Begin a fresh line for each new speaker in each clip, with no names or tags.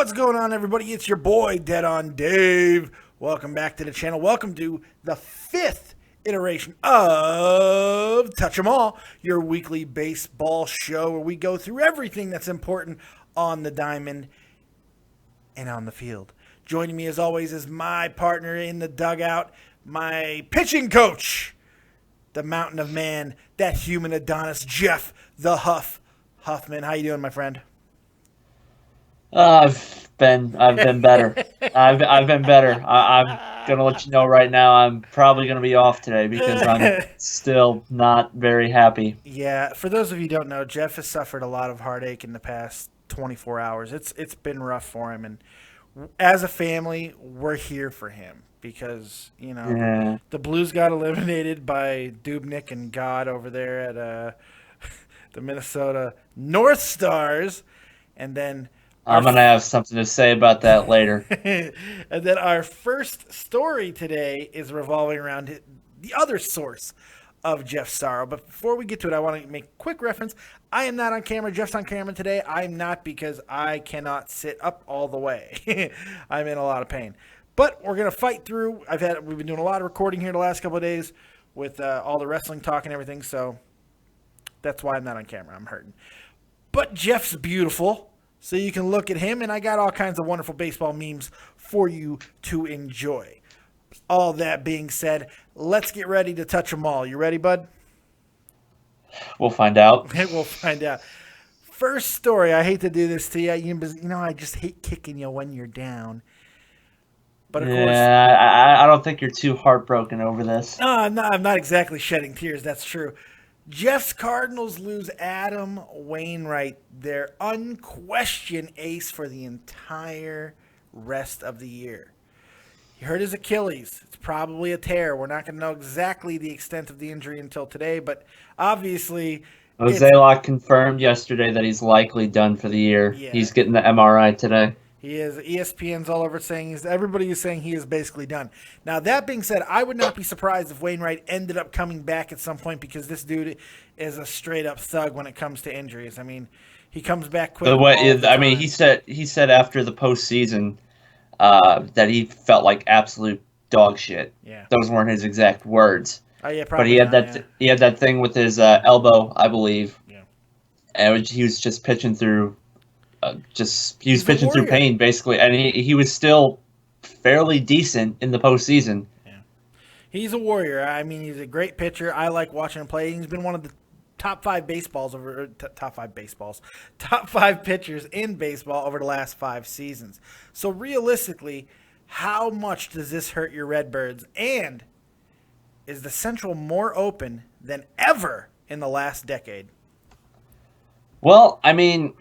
What's going on, everybody? It's your boy, Dead on Dave. Welcome back to the channel. Welcome to the 5th iteration of Touch 'Em All, your weekly baseball show where we go through everything that's important on the diamond and on the field. Joining me, as always, is my partner in the dugout, my pitching coach, the mountain of man, that human Adonis, Jeff the Huff Huffman. How you doing, my friend?
I've been better. I've been better. I'm gonna let you know right now. I'm probably gonna be off today because I'm still not very happy.
Yeah, for those of you who don't know, Jeff has suffered a lot of heartache in the past 24 hours. It's been rough for him, and as a family, we're here for him because
Yeah.
the Blues got eliminated by Dubnik and God over there at the Minnesota North Stars, and then
I'm gonna have something to say about that later.
and then our first story today is revolving around the other source of Jeff's sorrow. But before we get to it, I want to make a quick reference. I am not on camera. Jeff's on camera today. I'm not because I cannot sit up all the way. I'm in a lot of pain. But we're gonna fight through. We've been doing a lot of recording here the last couple of days with all the wrestling talk and everything. So that's why I'm not on camera. I'm hurting. But Jeff's beautiful. So you can look at him, and I got all kinds of wonderful baseball memes for you to enjoy. All that being said, let's get ready to touch them all. You ready, bud?
We'll find out.
We'll find out. First story. I hate to do this to you. I just hate kicking you when you're down. But of course,
I don't think you're too heartbroken over this.
no, I'm not exactly shedding tears. That's true. Jeff's Cardinals lose Adam Wainwright, their unquestioned ace for the entire rest of the year. He hurt his Achilles. It's probably a tear. We're not going to know exactly the extent of the injury until today, but obviously
Jose Locke confirmed yesterday that he's likely done for the year.
Yeah.
He's getting the MRI today.
he is. ESPN's all over saying everybody is saying he is basically done. Now, that being said, I would not be surprised if Wainwright ended up coming back at some point because this dude is a straight up thug when it comes to injuries. I mean, he comes back quick.
He said after the postseason that he felt like absolute dog shit.
Yeah.
Those weren't his exact words.
Oh yeah,
But he had he had that thing with his elbow, I believe.
Yeah.
And he was just pitching through,
He's
pitching
a
through
warrior.
pain basically, and he was still fairly decent in the postseason.
He's a warrior. I mean, he's a great pitcher. I like watching him play. He's been one of the top five pitchers in baseball over the last 5 seasons. So realistically, how much does this hurt your Redbirds? And is the Central more open than ever in the last decade?
Well, I mean,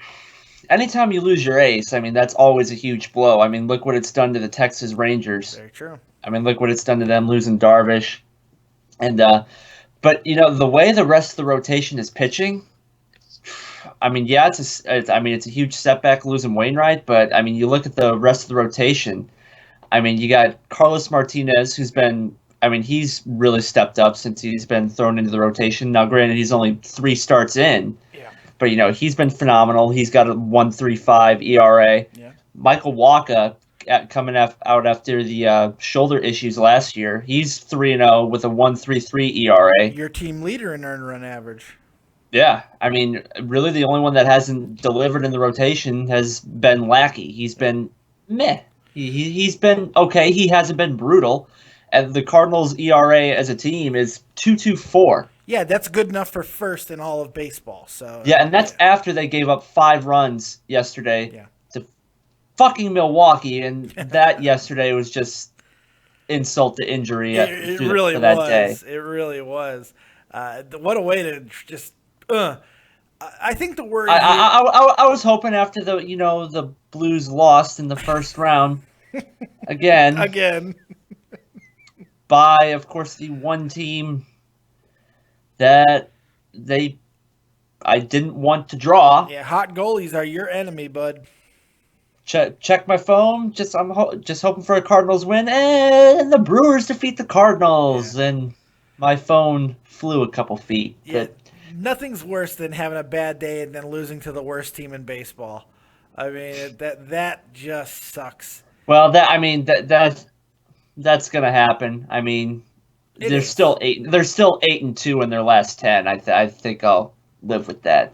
anytime you lose your ace, I mean, that's always a huge blow. I mean, look what it's done to the Texas Rangers.
Very true.
I mean, look what it's done to them losing Darvish. And but the way the rest of the rotation is pitching, I mean, yeah, it's a huge setback losing Wainwright, but I mean, you look at the rest of the rotation. I mean, you got Carlos Martinez, who's been, I mean, he's really stepped up since he's been thrown into the rotation. Now, granted, he's only 3 starts in.
Yeah.
But, he's been phenomenal. He's got a 1.35 ERA.
Yeah.
Michael Wacha, coming out after the shoulder issues last year, he's 3-0 with a 1.33 ERA.
Your team leader in earned run average.
Yeah. I mean, really the only one that hasn't delivered in the rotation has been Lackey. He's been meh. He's been okay. He hasn't been brutal. And the Cardinals' ERA as a team is 2.24.
Yeah, that's good enough for first in all of baseball. So
yeah, and that's after they gave up 5 runs yesterday to fucking Milwaukee, and that yesterday was just insult to injury.
It really was. It really was. What a way to just. I think the word.
I was hoping after the Blues lost in the first round again. By, of course, the one team that I didn't want to draw.
Yeah, hot goalies are your enemy, bud.
Check my phone. I'm hoping for a Cardinals win, and the Brewers defeat the Cardinals, and my phone flew a couple feet.
Yeah, nothing's worse than having a bad day and then losing to the worst team in baseball. I mean, that just sucks.
Well, that's gonna happen. I mean,
It
they're
is.
still 8. They're still 8-2 in their last 10. I think I'll live with that.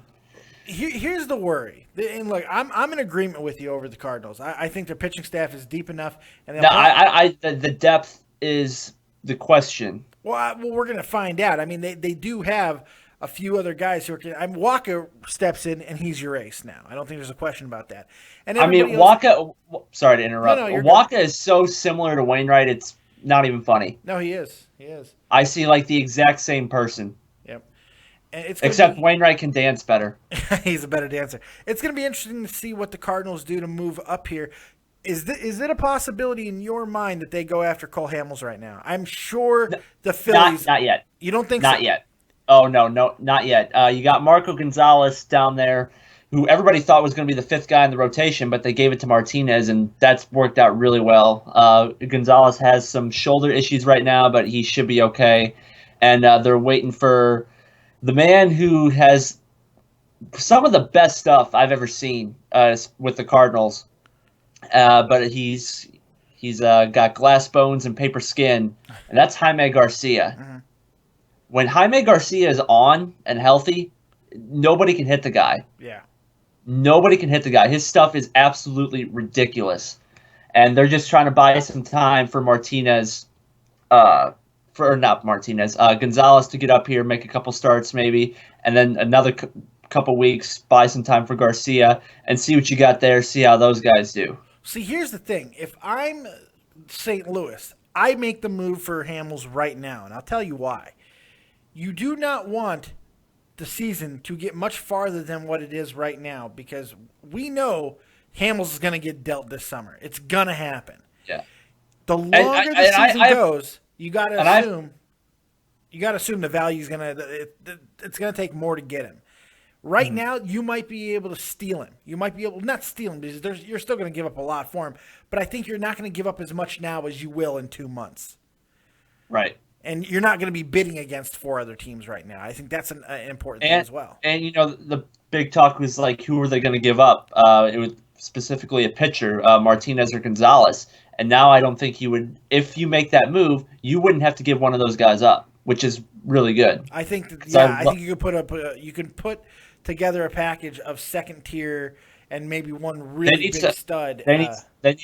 Here's the worry. And look, I'm in agreement with you over the Cardinals. I think their pitching staff is deep enough, and they'll
No,
probably.
the depth is the question.
Well, we're going to find out. I mean, they do have a few other guys who are. Walker steps in, and he's your ace now. I don't think there's a question about that. And
I mean,
everybody else.
Waka. Sorry to interrupt.
No, you're
Waka is so similar to Wainwright. It's not even funny.
No, he is. He is.
I see like the exact same person,
Yep. And
except Wainwright can dance better.
he's a better dancer. It's going to be interesting to see what the Cardinals do to move up here. Is it a possibility in your mind that they go after Cole Hamels right now? I'm sure the Phillies.
Not yet.
You don't think
Not
so?
yet. Oh no, not yet. You got Marco Gonzalez down there, who everybody thought was going to be the fifth guy in the rotation, but they gave it to Martinez, and that's worked out really well. Gonzalez has some shoulder issues right now, but he should be okay. And they're waiting for the man who has some of the best stuff I've ever seen with the Cardinals. But he's got glass bones and paper skin, and that's Jaime Garcia.
Mm-hmm.
When Jaime Garcia is on and healthy, nobody can hit the guy.
Yeah.
Nobody can hit the guy. His stuff is absolutely ridiculous, and they're just trying to buy some time for Gonzalez to get up here, make a couple starts maybe, and then another couple weeks, buy some time for Garcia, and see what you got there, see how those guys do.
See, here's the thing. If I'm St. Louis, I make the move for Hamels right now, and I'll tell you why. You do not want the season to get much farther than what it is right now, because we know Hamels is going to get dealt this summer. It's going to happen.
Yeah.
The longer the season goes, you got to assume the value is going to it's going to take more to get him. Right now, you might be able to steal him. You might be able not steal him because you're still going to give up a lot for him, but I think you're not going to give up as much now as you will in 2 months.
Right.
And you're not going to be bidding against 4 other teams right now. I think that's an important thing as well.
And, the big talk was like, who are they going to give up? It was specifically a pitcher, Martinez or Gonzalez. And now I don't think you would, if you make that move, you wouldn't have to give one of those guys up, which is really good.
I think, I think you could put together a package of second tier and maybe one really big stud.
They need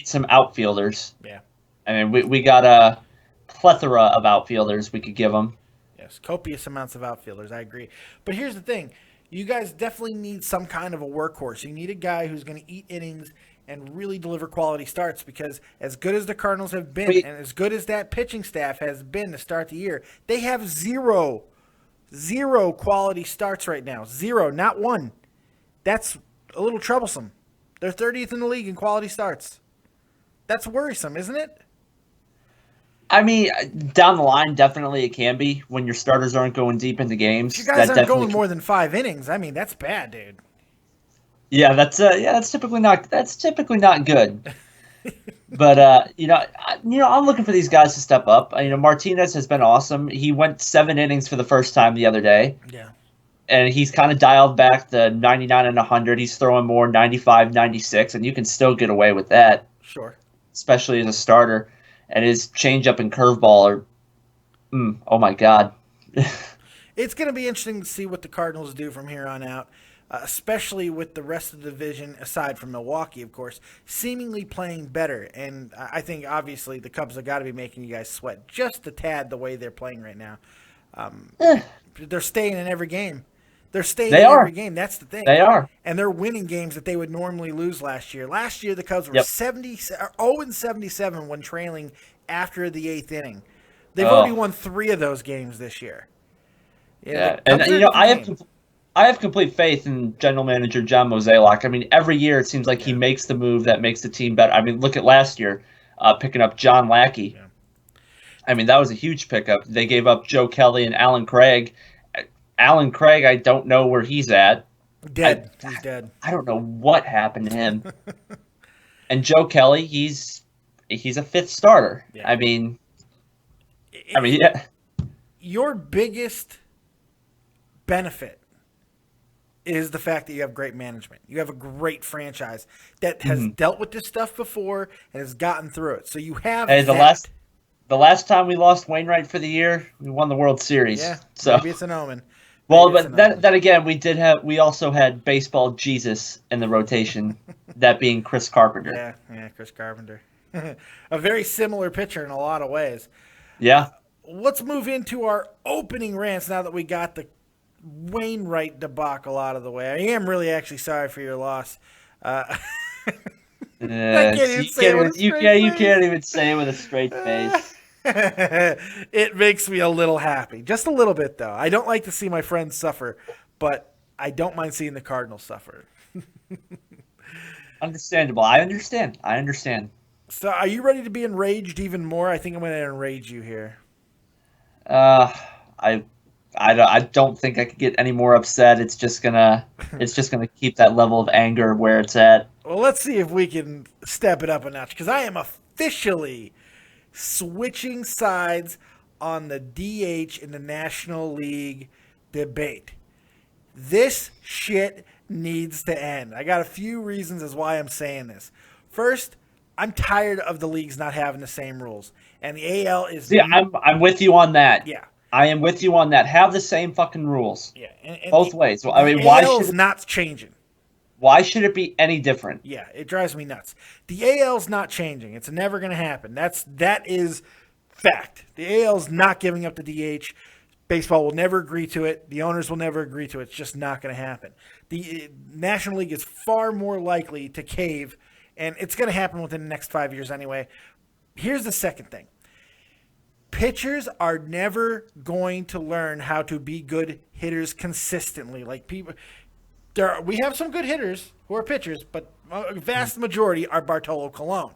some outfielders.
Yeah.
I mean, we got a plethora of outfielders we could give them.
Yes, copious amounts of outfielders. I agree. But here's the thing. You guys definitely need some kind of a workhorse. You need a guy who's going to eat innings and really deliver quality starts, because as good as the Cardinals have been and as good as that pitching staff has been to start the year, they have zero quality starts right now. Zero, not one. That's a little troublesome. They're 30th in the league in quality starts. That's worrisome, isn't it?
I mean, down the line, definitely it can be when your starters aren't going deep into games.
If you guys aren't going more than 5 innings, I mean, that's bad, dude.
Yeah, that's typically not good. But I'm looking for these guys to step up. Martinez has been awesome. He went 7 innings for the first time the other day.
Yeah.
And he's kind of dialed back the 99 and 100. He's throwing more 95, 96, and you can still get away with that.
Sure.
Especially as a starter. And his changeup and curveball are, oh my God.
It's going to be interesting to see what the Cardinals do from here on out, especially with the rest of the division, aside from Milwaukee, of course, seemingly playing better. And I think, obviously, the Cubs have got to be making you guys sweat just a tad the way they're playing right now. They're staying in every game. Every game. That's the thing.
They are.
And they're winning games that they would normally lose last year. Last year, the Cubs were 0-77 when trailing after the 8th inning. They've already won 3 of those games this year.
Yeah, and I have complete faith in general manager John Mozeliak. I mean, every year it seems like he makes the move that makes the team better. I mean, look at last year, picking up John Lackey. Yeah. I mean, that was a huge pickup. They gave up Joe Kelly and Alan Craig. Alan Craig, I don't know where he's at.
Dead. He's dead.
I don't know what happened to him. And Joe Kelly, he's a 5th starter. Yeah. I mean,
Your biggest benefit is the fact that you have great management. You have a great franchise that has
Mhm.
dealt with this stuff before and has gotten through it. So you have
Hey,
that.
the last time we lost Wainwright for the year, we won the World
Yeah,
Series. So,
maybe it's an omen.
well,
Maybe it's
but
an
then
omen.
then again, we also had baseball Jesus in the rotation, that being Chris Carpenter.
Yeah, Chris Carpenter. A very similar pitcher in a lot of ways.
Yeah.
Let's move into our opening rants now that we got the Wainwright debacle out of the way. I am really actually sorry for your loss. I can't even say it with a straight face.
You can't even say it with a straight face.
It makes me a little happy. Just a little bit, though. I don't like to see my friends suffer, but I don't mind seeing the Cardinals suffer.
Understandable. I understand.
So are you ready to be enraged even more? I think I'm going to enrage you here.
Uh, I, I don't think I could get any more upset. It's just gonna keep that level of anger where it's at.
Well, let's see if we can step it up a notch, because I am officially switching sides on the DH in the National League debate. This shit needs to end. I got a few reasons as why I'm saying this. First, I'm tired of the leagues not having the same rules, and the AL is
See, I'm with you on that.
yeah.
I am with you on that. Have the same fucking rules.
Yeah, and
Both ways. I mean,
the AL's not changing.
Why should it be any different?
Yeah, it drives me nuts. The AL's not changing. It's never going to happen. That is fact. The AL's not giving up the DH. Baseball will never agree to it. The owners will never agree to it. It's just not going to happen. The National League is far more likely to cave, and it's going to happen within the next 5 years anyway. Here's the second thing. Pitchers are never going to learn how to be good hitters consistently. Like people, we have some good hitters who are pitchers, but a vast majority are Bartolo Colon.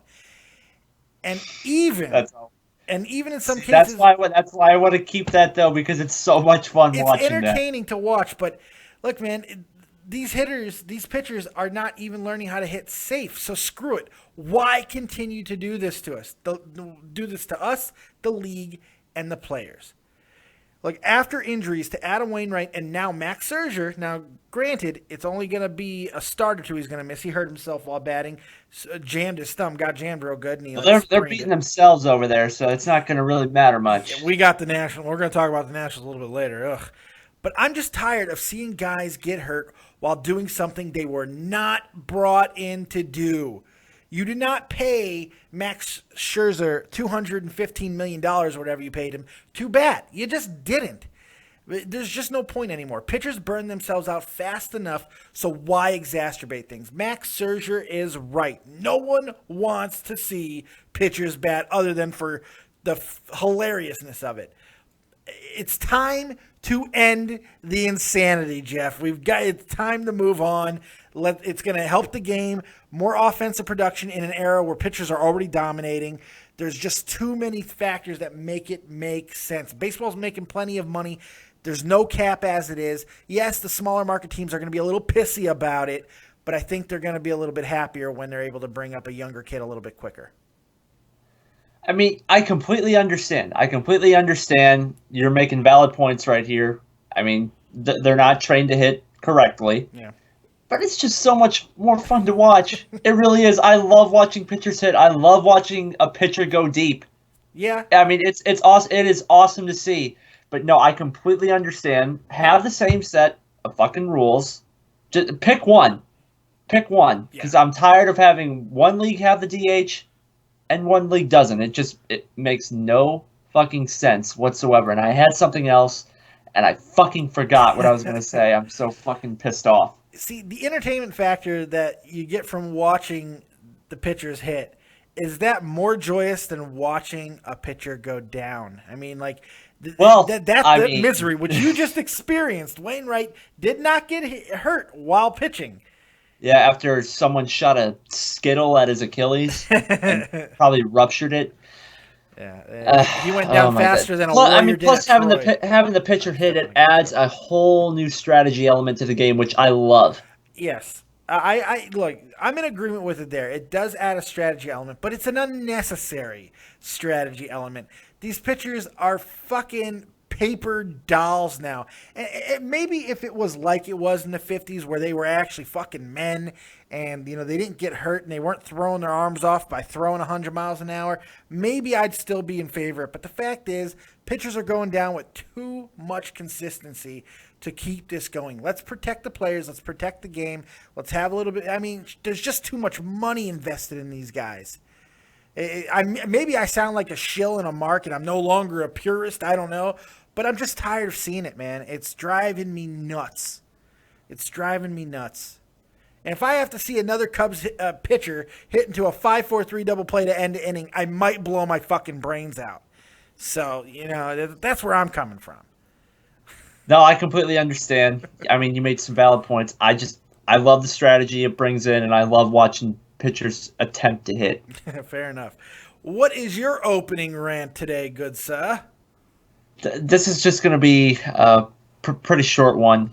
And even in some cases,
that's why I want to keep that though, because it's so much fun watching that.
It's entertaining to watch, but look, man, these pitchers are not even learning how to hit safe. So screw it. Why continue to do this to us? Do this to us, the league, and the players. Like after injuries to Adam Wainwright and now Max Scherzer. Now, granted, it's only going to be a start or two he's going to miss. He hurt himself while batting, jammed his thumb, got jammed real good, and
they're beating themselves over there, so it's not going to really matter much.
Yeah, we got the Nationals. We're going to talk about the Nationals a little bit later. Ugh. But I'm just tired of seeing guys get hurt while doing something they were not brought in to do. You did not pay Max Scherzer $215 million or whatever you paid him to bat. You just didn't. There's just no point anymore. Pitchers burn themselves out fast enough, so why exacerbate things? Max Scherzer is right. No one wants to see pitchers bat other than for the hilariousness of it. It's time to end the insanity, Jeff. It's time to move on. It's going to help the game. More offensive production in an era where pitchers are already dominating. There's just too many factors that make it make sense. Baseball's making plenty of money. There's no cap as it is. Yes, the smaller market teams are going to be a little pissy about it, but I think they're going to be a little bit happier when they're able to bring up a younger kid a little bit quicker.
I mean, I completely understand. You're making valid points right here. I mean, they're not trained to hit correctly.
Yeah.
But it's just so much more fun to watch. It really is. I love watching pitchers hit. I love watching a pitcher go deep.
Yeah.
I mean, it's awesome. It is awesome to see. But no, I completely understand. Have the same set of fucking rules. Just pick one. Because I'm tired of having one league have the DH and one league doesn't. It makes no fucking sense whatsoever. And I had something else, and I fucking forgot what I was going to say. I'm so fucking pissed off.
See, the entertainment factor that you get from watching the pitchers hit, is that more joyous than watching a pitcher go down? I mean, like, that's misery, which you just experienced. Wainwright did not get hurt while pitching.
Yeah, after someone shot a Skittle at his Achilles and probably ruptured it.
Yeah, he went down faster than a Warrior did.
Plus having the pitcher hit, it adds a whole new strategy element to the game, which I love.
Yes, I look. I'm in agreement with it. There, it does add a strategy element, but it's an unnecessary strategy element. These pitchers are fucking paper dolls now. And maybe if it was like it was in the 50s where they were actually fucking men and, you know, they didn't get hurt and they weren't throwing their arms off by throwing 100 miles an hour, maybe I'd still be in favor of it. But the fact is, pitchers are going down with too much consistency to keep this going. Let's protect the players. Let's protect the game. Let's have a little bit. I mean, there's just too much money invested in these guys. Maybe I sound like a shill and a mark and I'm no longer a purist. I don't know. But I'm just tired of seeing it, man. It's driving me nuts. It's driving me nuts. And if I have to see another Cubs pitcher hit into a 5-4-3 double play to end the inning, I might blow my fucking brains out. So, you know, that's where I'm coming from.
No, I completely understand. I mean, you made some valid points. I love the strategy it brings in, and I love watching pitchers attempt to hit.
Fair enough. What is your opening rant today, good sir?
This is just going to be a pretty short one.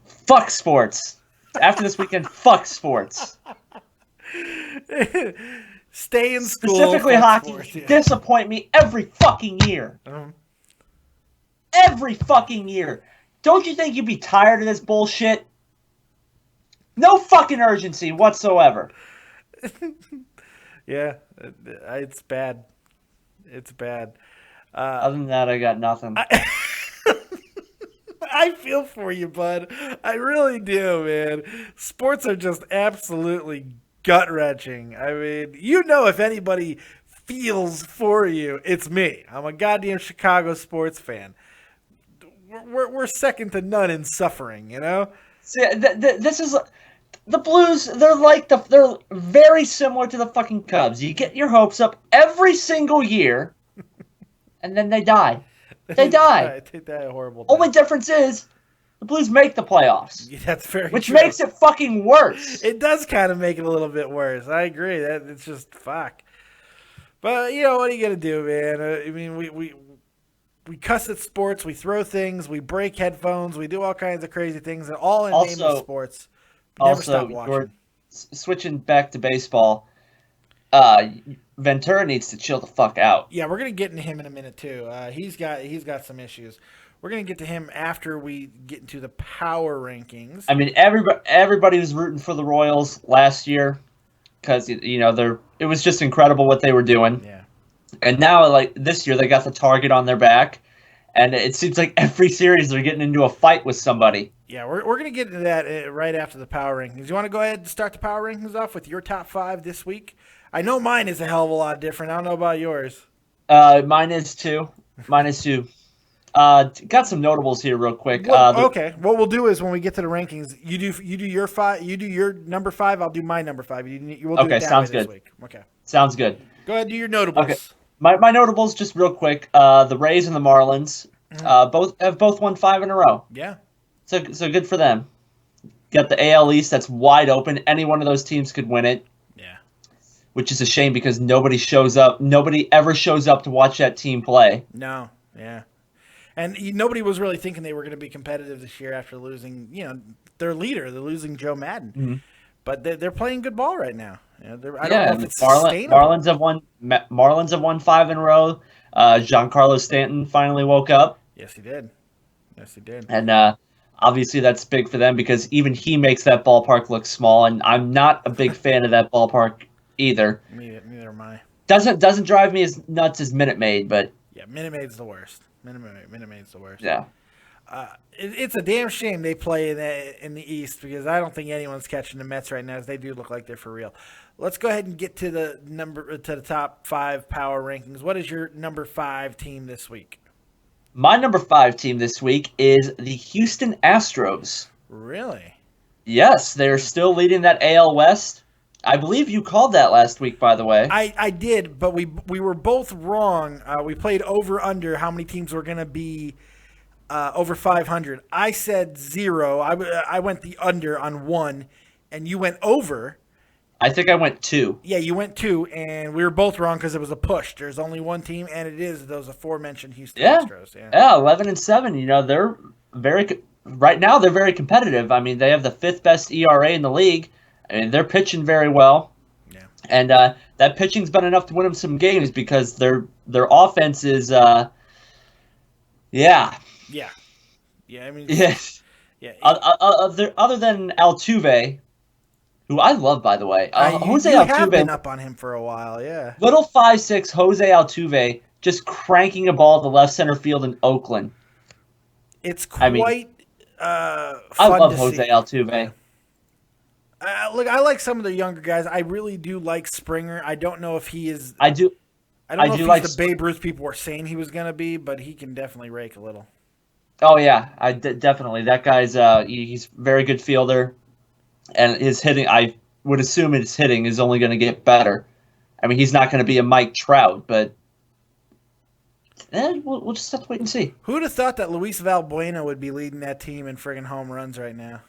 Fuck sports. After this weekend, fuck sports.
Stay in school.
Specifically hockey.
Sports, yeah.
Disappoint me every fucking year. Every fucking year. Don't you think you'd be tired of this bullshit? No fucking urgency whatsoever.
Yeah, it's bad. It's bad.
Other than that, I got nothing.
I feel for you, bud. I really do, man. Sports are just absolutely gut-wrenching. I mean, you know, if anybody feels for you, it's me. I'm a goddamn Chicago sports fan. We're second to none in suffering, you know?
See, this is the Blues. They're very similar to the fucking Cubs. You get your hopes up every single year, and then they die. They die.
They die a horrible.
Only difference is the Blues make the playoffs.
Yeah, that's very
which
true.
Makes it fucking worse.
It does kind of make it a little bit worse. I agree. That it's just fuck. But you know what are you gonna do, man? I mean, we cuss at sports, we throw things, we break headphones, we do all kinds of crazy things, and all in the name of sports. Never stop watching.
Switching back to baseball, Ventura needs to chill the fuck out.
Yeah, we're gonna get into him in a minute too. He's got some issues. We're gonna get to him after we get into the power rankings.
I mean, everybody was rooting for the Royals last year because you know it was just incredible what they were doing.
Yeah.
And now, like this year, they got the target on their back, and it seems like every series they're getting into a fight with somebody.
Yeah, we're going to get into that right after the power rankings. You want to go ahead and start the power rankings off with your top 5 this week? I know mine is a hell of a lot different. I don't know about yours.
Mine is too. Got some notables here real quick.
Okay. What we'll do is when we get to the rankings, you do your 5. You do your number 5. I'll do my number 5. We'll do it that
sounds
way
good.
This week. Okay.
Sounds good.
Go ahead and do your notables.
Okay. My notables, just real quick. The Rays and the Marlins both won 5 in a row.
Yeah.
So good for them. Got the AL East that's wide open. Any one of those teams could win it.
Yeah.
Which is a shame because nobody shows up. Nobody ever shows up to watch that team play.
No. Yeah. And nobody was really thinking they were going to be competitive this year after losing, you know, their leader. They're losing Joe Madden. Mm-hmm. But they're playing good ball right now. I don't know if it's sustainable.
Marlins have won 5 in a row. Giancarlo Stanton finally woke up.
Yes, he did.
And obviously that's big for them because even he makes that ballpark look small, and I'm not a big fan of that ballpark either.
Neither am I.
Doesn't drive me as nuts as Minute Maid, but
yeah, Minute Maid's the worst. Minute Maid's the worst.
Yeah.
It's a damn shame they play in the East because I don't think anyone's catching the Mets right now. As they do look like they're for real. Let's go ahead and get to the top 5 power rankings. What is your number 5 team this week?
My number 5 team this week is the Houston Astros.
Really?
Yes, they're still leading that AL West. I believe you called that last week, by the way.
I did, but we were both wrong. We played over-under how many teams were going to be over 500. I said 0. I went the under on 1, and you went over.
I think I went 2.
Yeah, you went 2, and we were both wrong because it was a push. There's only one team, and it is those aforementioned Houston Astros. Yeah, 11-7.
You know, they're right now they're very competitive. I mean, they have the 5th best ERA in the league. I mean, they're pitching very well.
Yeah,
and that pitching's been enough to win them some games because their offense is Yeah.
Yeah, yeah. I mean,
Yes.
yeah.
Other than Altuve, who I love, by the way, Jose
You have been
Altuve,
up on him for a while. Yeah.
little 5'6" Jose Altuve, just cranking a ball to left center field in Oakland.
It's
I mean,
quite
I
fun
love
to
Jose
see. Yeah.
Altuve.
Look, I like some of the younger guys. I really do like Springer. I don't know if he is.
I do.
I don't
I
know if
do
he's
like.
the Babe Ruth people were saying he was going to be, but he can definitely rake a little.
Oh yeah, definitely. That guy's he's a very good fielder, and his hitting. I would assume his hitting is only going to get better. I mean, he's not going to be a Mike Trout, but we'll just have to wait and see.
Who'd have thought that Luis Valbuena would be leading that team in friggin' home runs right now?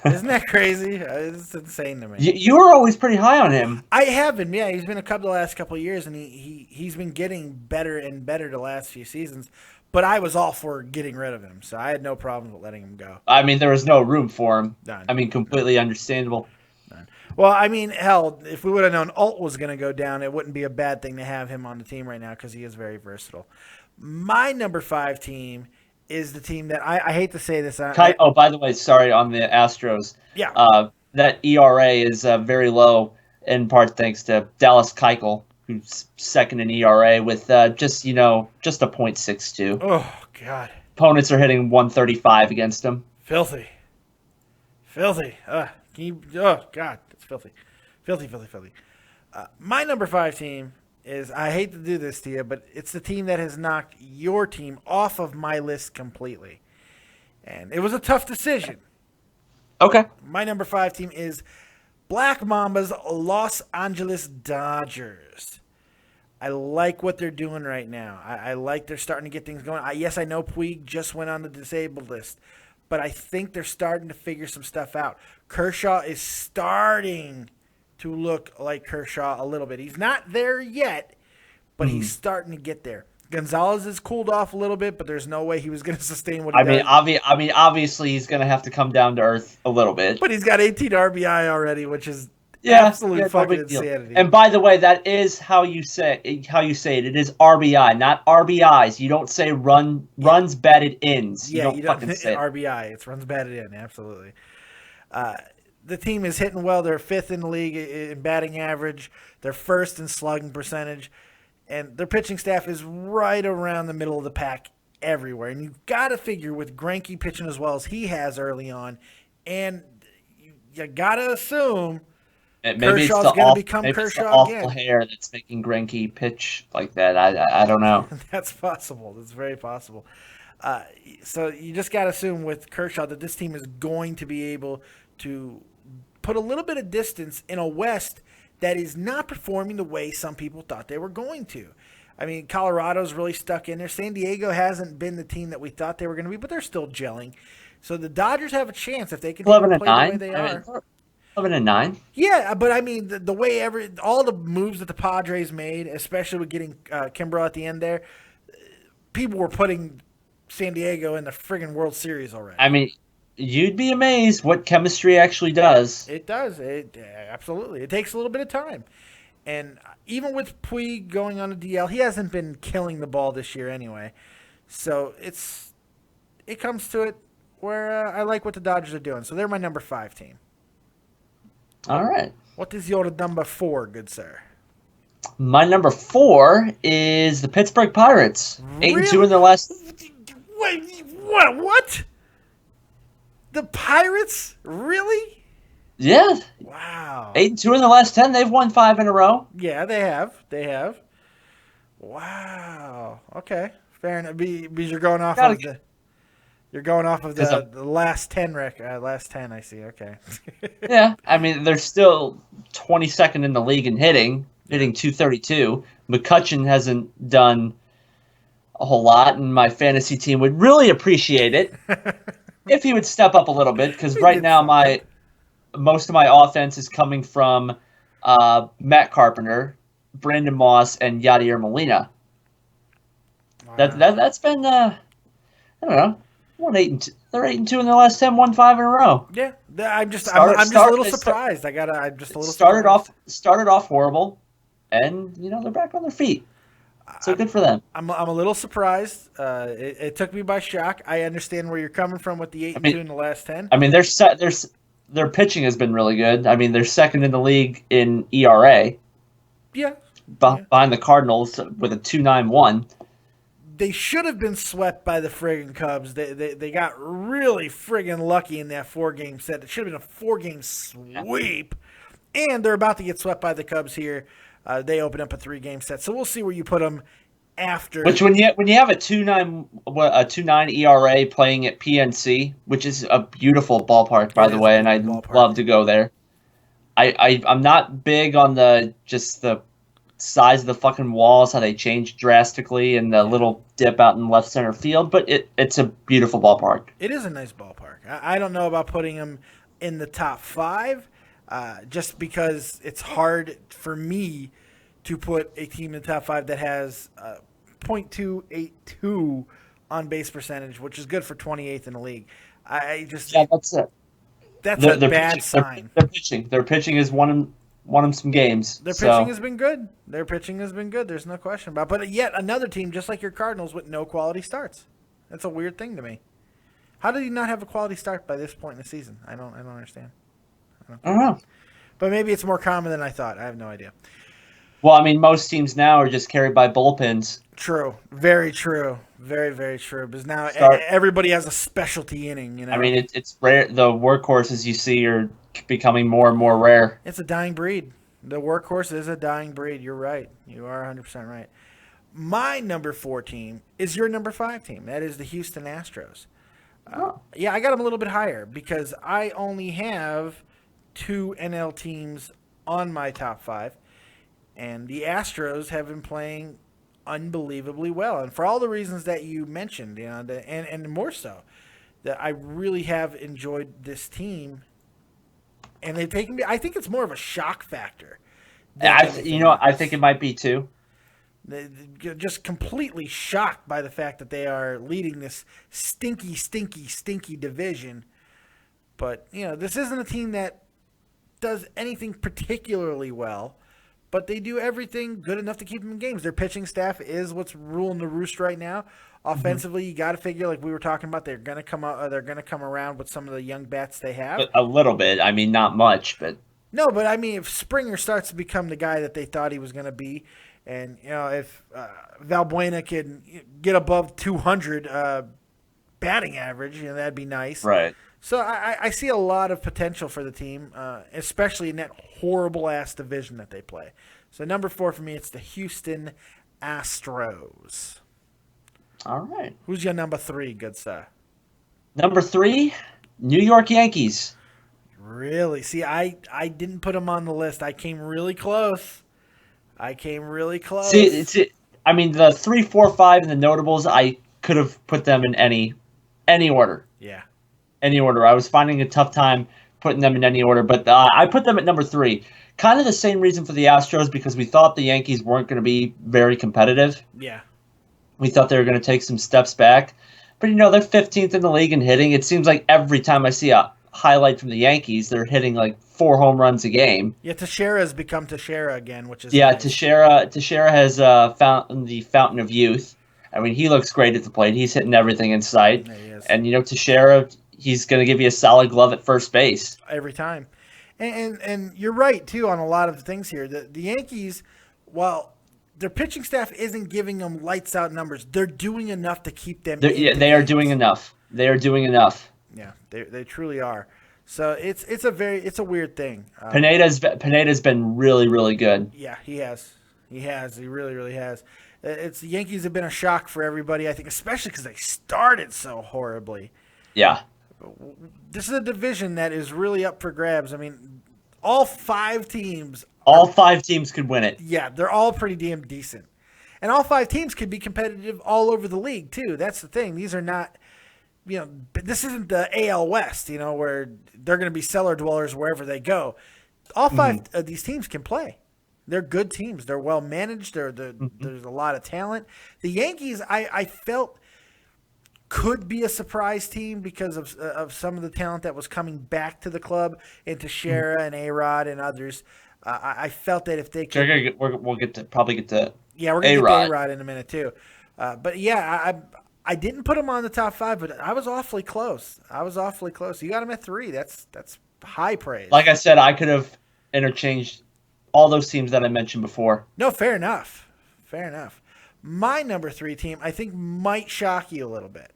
Isn't that crazy? It's insane to me.
You were always pretty high on him.
I have been, yeah. He's been the last couple of years, and he's been getting better and better the last few seasons. But I was all for getting rid of him, so I had no problem with letting him go.
I mean, there was no room for him.
None.
I mean, completely understandable.
None. Well, I mean, hell, if we would have known Alt was going to go down, it wouldn't be a bad thing to have him on the team right now because he is very versatile. My number 5 team is the team that I hate to say this.
Oh, by the way, sorry on the Astros.
Yeah.
That ERA is very low, in part thanks to Dallas Keuchel, who's second in ERA with just a .62.
Oh God.
Opponents are hitting 135 against him.
Filthy. Oh God, it's filthy. My number 5 team is, I hate to do this to you, but it's the team that has knocked your team off of my list completely. And it was a tough decision.
Okay.
My number 5 team is Black Mamba's Los Angeles Dodgers. I like what they're doing right now. I like they're starting to get things going. Yes, I know Puig just went on the disabled list, but I think they're starting to figure some stuff out. Kershaw is starting to look like Kershaw a little bit. He's not there yet, but he's starting to get there. Gonzalez has cooled off a little bit, but there's no way he was going to sustain what he does.
Obviously he's going to have to come down to earth a little bit.
But he's got 18 RBI already, which is absolute fucking insanity.
And by the way, that is how you say it. It is RBI, not RBIs. You don't say runs batted ins.
Yeah,
you don't fucking say
RBI. It's runs batted in. Absolutely. The team is hitting well. They're 5th in the league in batting average. They're 1st in slugging percentage. And their pitching staff is right around the middle of the pack everywhere. And you've got to figure with Greinke pitching as well as he has early on, and you got to assume Kershaw's going to become Kershaw again.
Awful hair that's making Greinke pitch like that. I don't know.
That's possible. That's very possible. So you just got to assume with Kershaw that this team is going to be able to put a little bit of distance in a West that is not performing the way some people thought they were going to. I mean, Colorado's really stuck in there. San Diego hasn't been the team that we thought they were going to be, but they're still gelling. So the Dodgers have a chance if they can play the way they are.
11-9.
Yeah, but I mean the way all the moves that the Padres made, especially with getting Kimbrel at the end there, people were putting San Diego in the friggin' World Series already.
I mean, you'd be amazed what chemistry actually does.
It does. Absolutely. It takes a little bit of time. And even with Puig going on a DL, he hasn't been killing the ball this year anyway. So it comes to it where I like what the Dodgers are doing. So they're my number 5 team.
All right. What
is your number 4, good sir?
My number 4 is the Pittsburgh Pirates.
Really?
8-2 in their last.
Wait, what? The Pirates? Really?
Yeah.
Wow.
8-2 in the last 10. They've won 5 in a row.
Yeah, they have. Wow. Okay. Fair enough. Because you're going off of the. You're going off of the last 10 record. Last 10, I see. Okay.
Yeah, I mean they're still 22nd in the league in hitting 232. McCutchen hasn't done a whole lot, and my fantasy team would really appreciate it if he would step up a little bit, because right now most of my offense is coming from Matt Carpenter, Brandon Moss, and Yadier Molina. Wow. That's been I don't know. They're 8-2 in their last 10, won 5 in a row.
Yeah, I'm just a little surprised. I'm just a little
started off horrible, and they're back on their feet. So good for them.
I'm a little surprised. It took me by shock. I understand where you're coming from with the 8-2 in the last 10.
I mean, their pitching has been really good. I mean, they're second in the league in ERA
Yeah.
behind the Cardinals with a 2.91.
They should have been swept by the friggin' Cubs. They got really friggin' lucky in that 4-game set. It should have been a 4-game sweep. And they're about to get swept by the Cubs here. They open up a 3-game set. So we'll see where you put them after.
Which when you have a 2.9 ERA playing at PNC, which is a beautiful ballpark by the way, and I'd love to go there. I'm not big on the size of the fucking walls, how they changed drastically, and the little dip out in left center field, but it's a beautiful ballpark.
It is a nice ballpark. I don't know about putting them in the top 5, just because it's hard for me to put a team in the top 5 that has .282 on base percentage, which is good for 28th in the league.
That's it.
That's a bad sign.
Their pitching has won them some games.
Their pitching has been good. There's no question about it. But yet another team, just like your Cardinals, with no quality starts. That's a weird thing to me. How did he not have a quality start by this point in the season? I don't understand.
I don't know.
But maybe it's more common than I thought. I have no idea.
Well, I mean, most teams now are just carried by bullpens.
True. Very true. Very, very true. Because now everybody has a specialty inning. You know.
I mean, it's rare. The workhorses you see are becoming more and more rare.
It's a dying breed. The workhorse is a dying breed. You're right. You are 100% right. My number 4 team is your number 5 team. That is the Houston Astros. Yeah, I got them a little bit higher because I only have 2 NL teams on my top 5. And the Astros have been playing unbelievably well. And for all the reasons that you mentioned, and more so, that I really have enjoyed this team. And they've taken me, I think it's more of a shock factor.
I think it might be too.
They're just completely shocked by the fact that they are leading this stinky division. But, this isn't a team that does anything particularly well. But they do everything good enough to keep them in games. Their pitching staff is what's ruling the roost right now. Offensively, you got to figure, like we were talking about, they're going to come out. They're going to come around with some of the young bats they have.
A little bit. I mean, not much, but
no. But I mean, if Springer starts to become the guy that they thought he was going to be, and if Valbuena can get above 200 batting average, that'd be nice.
Right.
So I see a lot of potential for the team, especially in that horrible-ass division that they play. So number 4 for me, it's the Houston Astros.
All right.
Who's your number 3, good sir?
Number 3, New York Yankees.
Really? See, I didn't put them on the list. I came really close.
See, I mean, the 3, 4, 5, and the notables, I could have put them in any order.
Yeah.
Any order. I was finding a tough time putting them in any order, but I put them at number 3. Kind of the same reason for the Astros, because we thought the Yankees weren't going to be very competitive.
Yeah.
We thought they were going to take some steps back. But, they're 15th in the league in hitting. It seems like every time I see a highlight from the Yankees, they're hitting like 4 home runs a game.
Yeah, Teixeira has become Teixeira again, which is
nice. Teixeira has found the fountain of youth. I mean, he looks great at the plate. He's hitting everything in sight.
Yeah, he is.
And, Teixeira, he's going to give you a solid glove at first base.
Every time. And you're right, too, on a lot of things here. The Yankees, while their pitching staff isn't giving them lights-out numbers, they're doing enough to keep them
they are doing enough. They are doing enough.
Yeah, they truly are. So it's a weird thing.
Pineda's been really, really good.
Yeah, he has. He really, really has. The Yankees have been a shock for everybody, I think, especially because they started so horribly.
Yeah.
This is a division that is really up for grabs. I mean, all 5 teams.
All 5 teams could win it.
Yeah, they're all pretty damn decent. And all 5 teams could be competitive all over the league, too. That's the thing. These are not, this isn't the AL West, where they're going to be cellar dwellers wherever they go. All 5 of these teams can play. They're good teams. They're well managed. There's a lot of talent. The Yankees, I felt, could be a surprise team because of some of the talent that was coming back to the club, and Teixeira and A-Rod and others. I felt that if they could,
we'll probably get to
Yeah, we're gonna get to
A-Rod.
A-Rod in a minute too. But yeah, I didn't put him on the top 5, but I was awfully close. You got him at 3. That's high praise.
Like I said, I could have interchanged all those teams that I mentioned before.
No, fair enough. My number 3 team, I think, might shock you a little bit.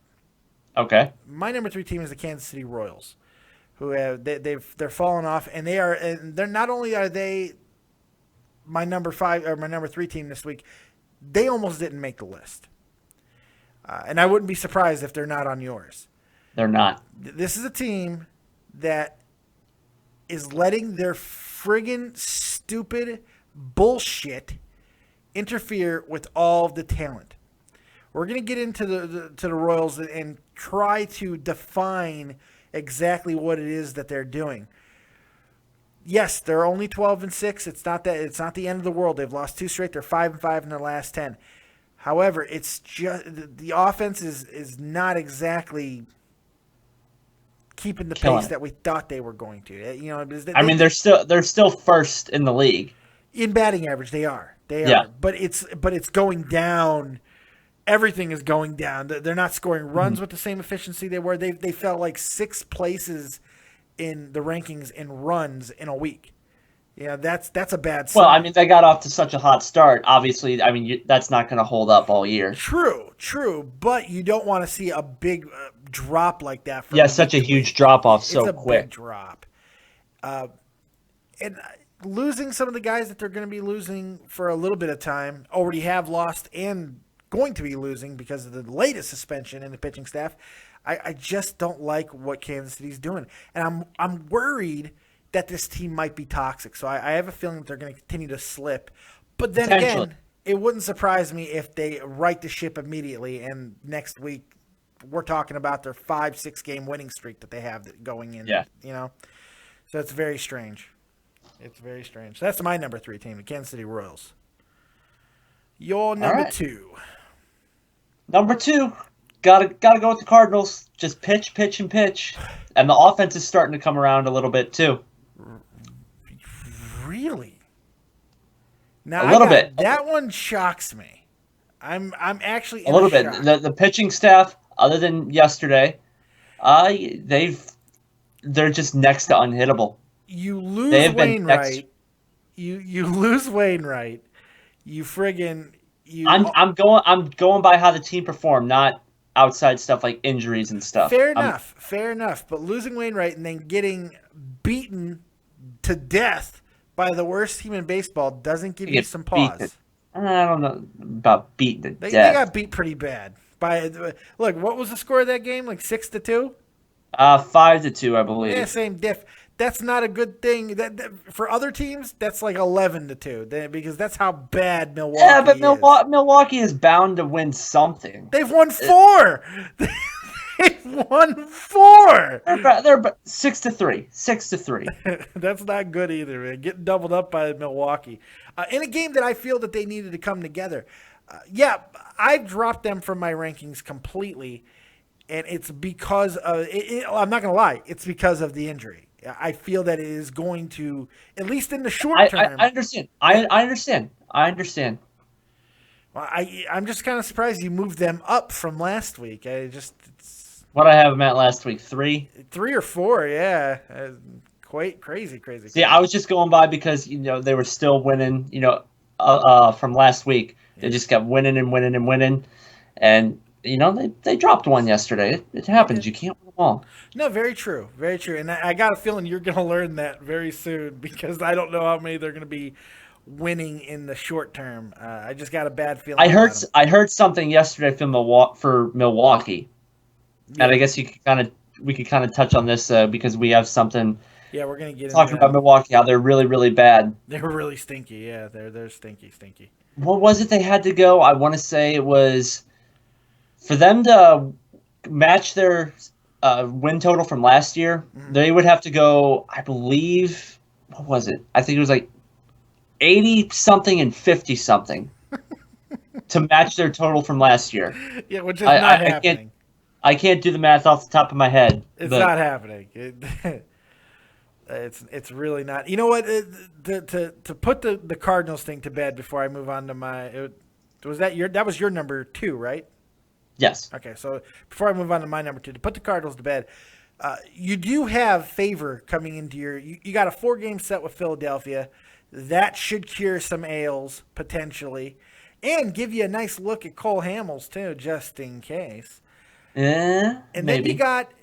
Okay.
My number 3 team is the Kansas City Royals, who have they're fallen off, and they're not only are they my number 5 or my number 3 team this week, they almost didn't make the list. And I wouldn't be surprised if they're not on yours.
They're not.
This is a team that is letting their friggin' stupid bullshit interfere with all of the talent. We're going to get into the Royals and try to define exactly what it is that they're doing. Yes, they're only 12-6. It's not the end of the world. They've lost 2 straight. They're 5-5 in their last 10. However, it's just the offense is not exactly keeping the pace that we thought they were going to. You know,
they're still first in the league
in batting average. They are, but it's going down. Everything is going down. They're not scoring runs with the same efficiency they were. They fell like 6 places in the rankings in runs in a week. Yeah, that's a bad sign.
Well, I mean, they got off to such a hot start. Obviously, I mean, that's not going to hold up all year.
True, but you don't want to see a big drop like that.
Such a huge drop off so quick.
It's a big drop. And losing some of the guys that they're going to be losing for a little bit of time, already have lost and going to be losing because of the latest suspension in the pitching staff. I just don't like what Kansas City's doing. And I'm worried that this team might be toxic. So I have a feeling that they're going to continue to slip. But then again, it wouldn't surprise me if they right the ship immediately and next week we're talking about their 5-6 game winning streak that they have going in.
Yeah.
You know? So it's very strange. So that's my number 3 team, the Kansas City Royals. Your number 2.
Number 2. Gotta go with the Cardinals. Just pitch. And the offense is starting to come around a little bit too.
Really? Now
a little bit.
That one shocks me. I'm actually
a little bit. The pitching staff, other than yesterday, they're just next to unhittable.
You lose Wainwright. You lose Wainwright. You friggin' you.
I'm going by how the team performed, not outside stuff like injuries and stuff.
Fair enough. But losing Wainwright and then getting beaten to death by the worst team in baseball doesn't give you some pause.
I don't know about beaten to death.
They got beat pretty bad. Look, what was the score of that game? Like 6-2?
5-2, I believe.
Yeah, same diff. That's not a good thing. That for other teams, that's like 11-2 because that's how bad Milwaukee is.
Yeah, but Milwaukee is bound to win something.
They've won 4. They've won 4.
They're 6-3. 6-3.
That's not good either, man. Getting doubled up by Milwaukee in a game that I feel that they needed to come together. I've dropped them from my rankings completely, and it's because of I'm not going to lie. It's because of the injury. I feel that it is going to, at least in the short term.
I understand. I understand.
Well, I'm just kind of surprised you moved them up from last week.
What I have them at last week, 3
or 4, yeah. Quite crazy.
See, I was just going by because they were still winning. From last week, they just kept winning, and they dropped one yesterday. It happens. You can't win them all.
No, very true. And I got a feeling you're going to learn that very soon because I don't know how many they're going to be winning in the short term. I just got a bad feeling.
I heard something yesterday from Milwaukee, and I guess we could kind of touch on this because we have something.
Yeah, we're gonna get
talking about Milwaukee. How they're really, really bad.
They were really stinky. Yeah, they're stinky.
What was it they had to go? I want to say it was for them to match their win total from last year. Mm-hmm. They would have to go. I believe. What was it? I think it was like 80-something and 50-something to match their total from last year.
Yeah, which is not happening.
I can't do the math off the top of my head.
It's not happening. It's really not. You know what? To put the Cardinals thing to bed before I move on to That was your number 2, right?
Yes.
Okay, so before I move on to my number 2, to put the Cardinals to bed, you do have favor coming into you got a 4-game set with Philadelphia. That should cure some ails, potentially, and give you a nice look at Cole Hamels, too, just in case. And
maybe.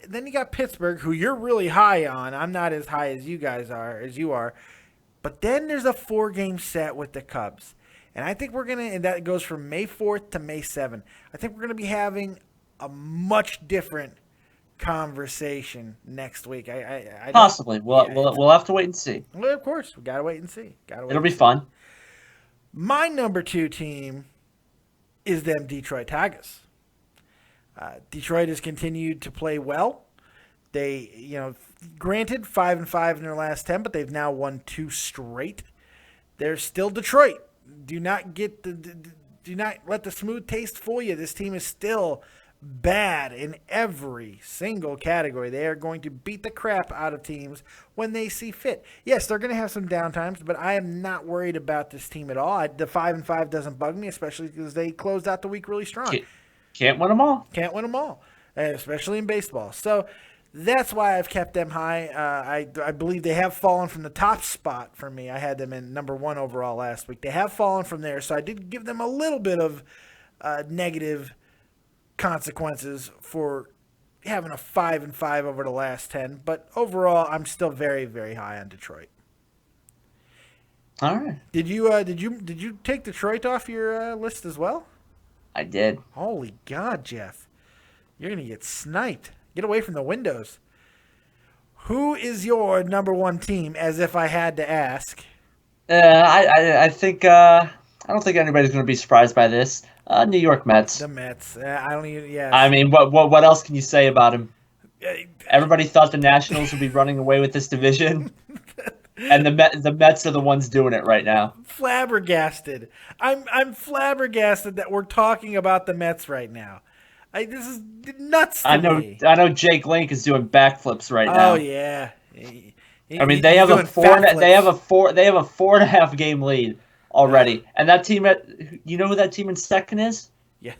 then you got Pittsburgh, who you're really high on. I'm not as high as you are. But then there's a 4-game set with the Cubs. And I think and that goes from May 4th to May 7th. I think we're going to be having a much different conversation next week.
Possibly. We'll have to wait and see.
Well, of course, we gotta wait and see.
It'll be fun.
My number 2 team is them Detroit Tigers. Detroit has continued to play well. They, granted 5-5 in their last 10, but they've now won 2 straight. They're still Detroit. Do not let the smooth taste fool you. This team is still bad in every single category. They are going to beat the crap out of teams when they see fit. Yes, they're going to have some downtimes, but I am not worried about this team at all. The 5-5 doesn't bug me, especially because they closed out the week really strong.
Can't win them all.
Can't win them all, especially in baseball. So that's why I've kept them high. I believe they have fallen from the top spot for me. I had them in number 1 overall last week. They have fallen from there, so I did give them a little bit of negative consequences for having a 5-5 over the last 10, but overall I'm still very, very high on Detroit.
All right.
Did you take Detroit off your list as well?
I did.
Holy God, Jeff. You're going to get sniped. Get away from the windows. Who is your number 1 team, as if I had to ask?
I think I don't think anybody's going to be surprised by this. New York Mets.
The Mets. I don't even. Yeah.
I mean, what else can you say about him? Everybody thought the Nationals would be running away with this division, and the Mets are the ones doing it right now.
Flabbergasted. I'm flabbergasted that we're talking about the Mets right now. This is nuts to me.
I know Jake Link is doing backflips right now.
Oh yeah.
I mean, they have a 4.5 game lead already, and that team you know who that team in second is?
Yeah,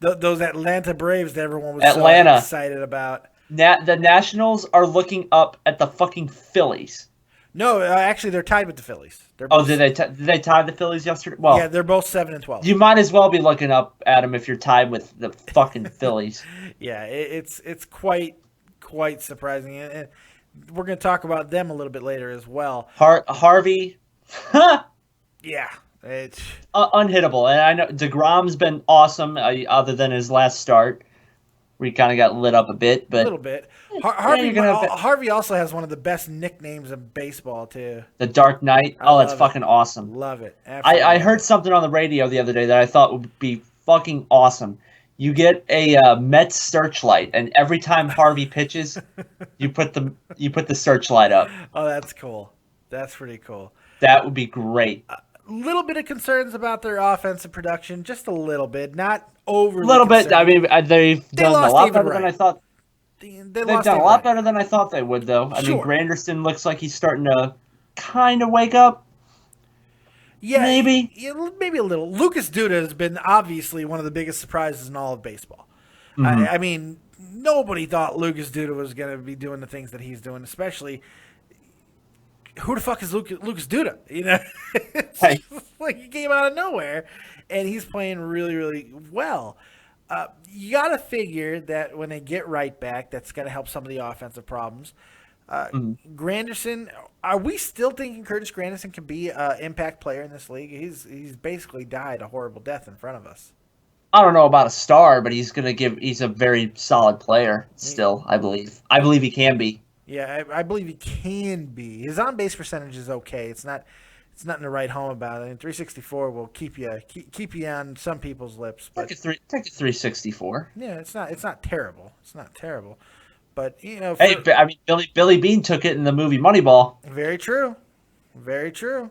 those Atlanta Braves that everyone was so excited about.
The Nationals are looking up at the fucking Phillies.
No, actually, they're tied with the Phillies.
Did they tie the Phillies yesterday? Well,
yeah, they're both 7-12.
You might as well be looking up at them if you're tied with the fucking Phillies.
Yeah, it's quite surprising, and we're going to talk about them a little bit later as well.
Harvey,
yeah, it's
unhittable, and I know DeGrom's been awesome, other than his last start, where he kind of got lit up a bit, but
a little bit. Harvey also has one of the best nicknames in baseball too.
The Dark Knight. That's fucking awesome.
Love it.
I heard something on the radio the other day that I thought would be fucking awesome. You get a Mets searchlight, and every time Harvey pitches, you put the searchlight up.
Oh, that's cool. That's pretty cool.
That would be great.
A little bit of concerns about their offensive production, just a little bit, not overly.
A little
concerned.
bit. I mean, they've done a lot better than I thought. They've done a lot better than I thought they would, though. I mean, Granderson looks like he's starting to kind of wake up.
Yeah,
maybe
a little. Lucas Duda has been obviously one of the biggest surprises in all of baseball.
Mm-hmm.
I mean, nobody thought Lucas Duda was going to be doing the things that he's doing, especially. Who the fuck is Lucas Duda? It's like he came out of nowhere, and he's playing really, really well. You got to figure that when they get right back, that's going to help some of the offensive problems. Granderson, are we still thinking Curtis Granderson can be an impact player in this league? He's basically died a horrible death in front of us.
I don't know about a star, but he's a very solid player still, I believe. I believe he can be.
Yeah, I believe he can be. His on-base percentage is okay. It's nothing to write home about. I mean, 364 will keep you on some people's lips. But
take a 364.
Yeah, it's not terrible. It's not terrible. But
I mean, Billy Bean took it in the movie Moneyball.
Very true. Very true.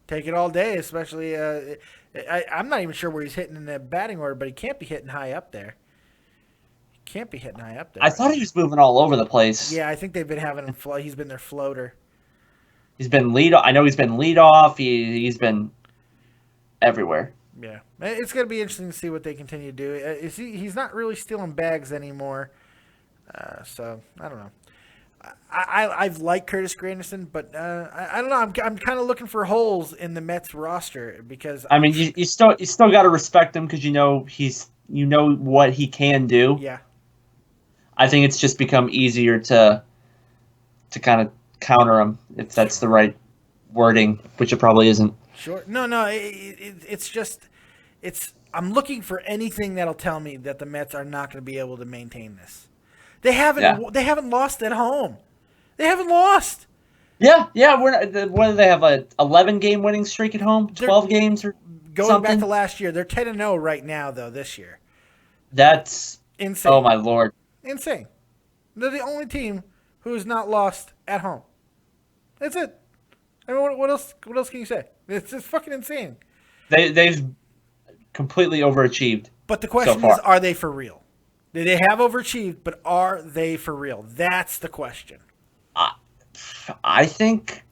Take it all day, especially. I'm not even sure where he's hitting in the batting order, but he can't be hitting high up there.
I thought he was moving all over the place.
Yeah, I think they've been having him float. He's been their floater.
He's been lead. I know he's been lead off. He's been everywhere.
Yeah, it's going to be interesting to see what they continue to do. He's not really stealing bags anymore, so I don't know. I've liked Curtis Granderson, but I don't know. I'm kind of looking for holes in the Mets roster because
I mean, you still got to respect him because you know what he can do.
yeah.
I think it's just become easier to kind of counter him if that's the right wording, which it probably isn't.
Sure. No. It's just I'm looking for anything that'll tell me that the Mets are not going to be able to maintain this. They haven't lost at home. They haven't lost.
Yeah. What do they have? A 11-game winning streak at home? 12 games or
going
something?
back to last year. They're 10-0 right now though. This year.
That's
insane.
Oh my lord.
Insane. They're the only team who has not lost at home. That's it. I mean, what else? What else can you say? It's just fucking insane.
They've completely overachieved.
But the question is, are they for real? They have overachieved, but are they for real? That's the question.
I think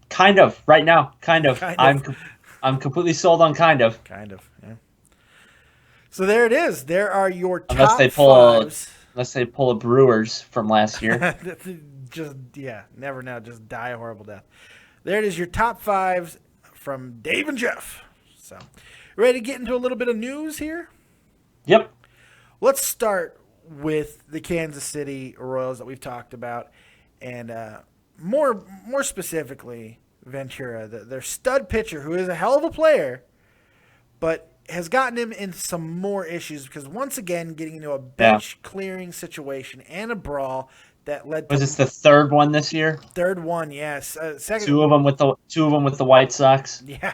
kind of right now. Kind of. I'm completely sold on kind of.
Kind of. Yeah. So there it is. There are your top
fives. Unless they pull a Brewers from last year.
Never know. Just die a horrible death. There it is. Your top fives from Dave and Jeff. So, ready to get into a little bit of news here?
Yep.
Let's start with the Kansas City Royals that we've talked about, and more specifically, Ventura, their stud pitcher, who is a hell of a player, but has gotten him into some more issues because once again getting into a bench clearing situation and a brawl that led to.
Was this the third one this year?
Third one, yes. Second.
Two of them with the White Sox.
Yeah.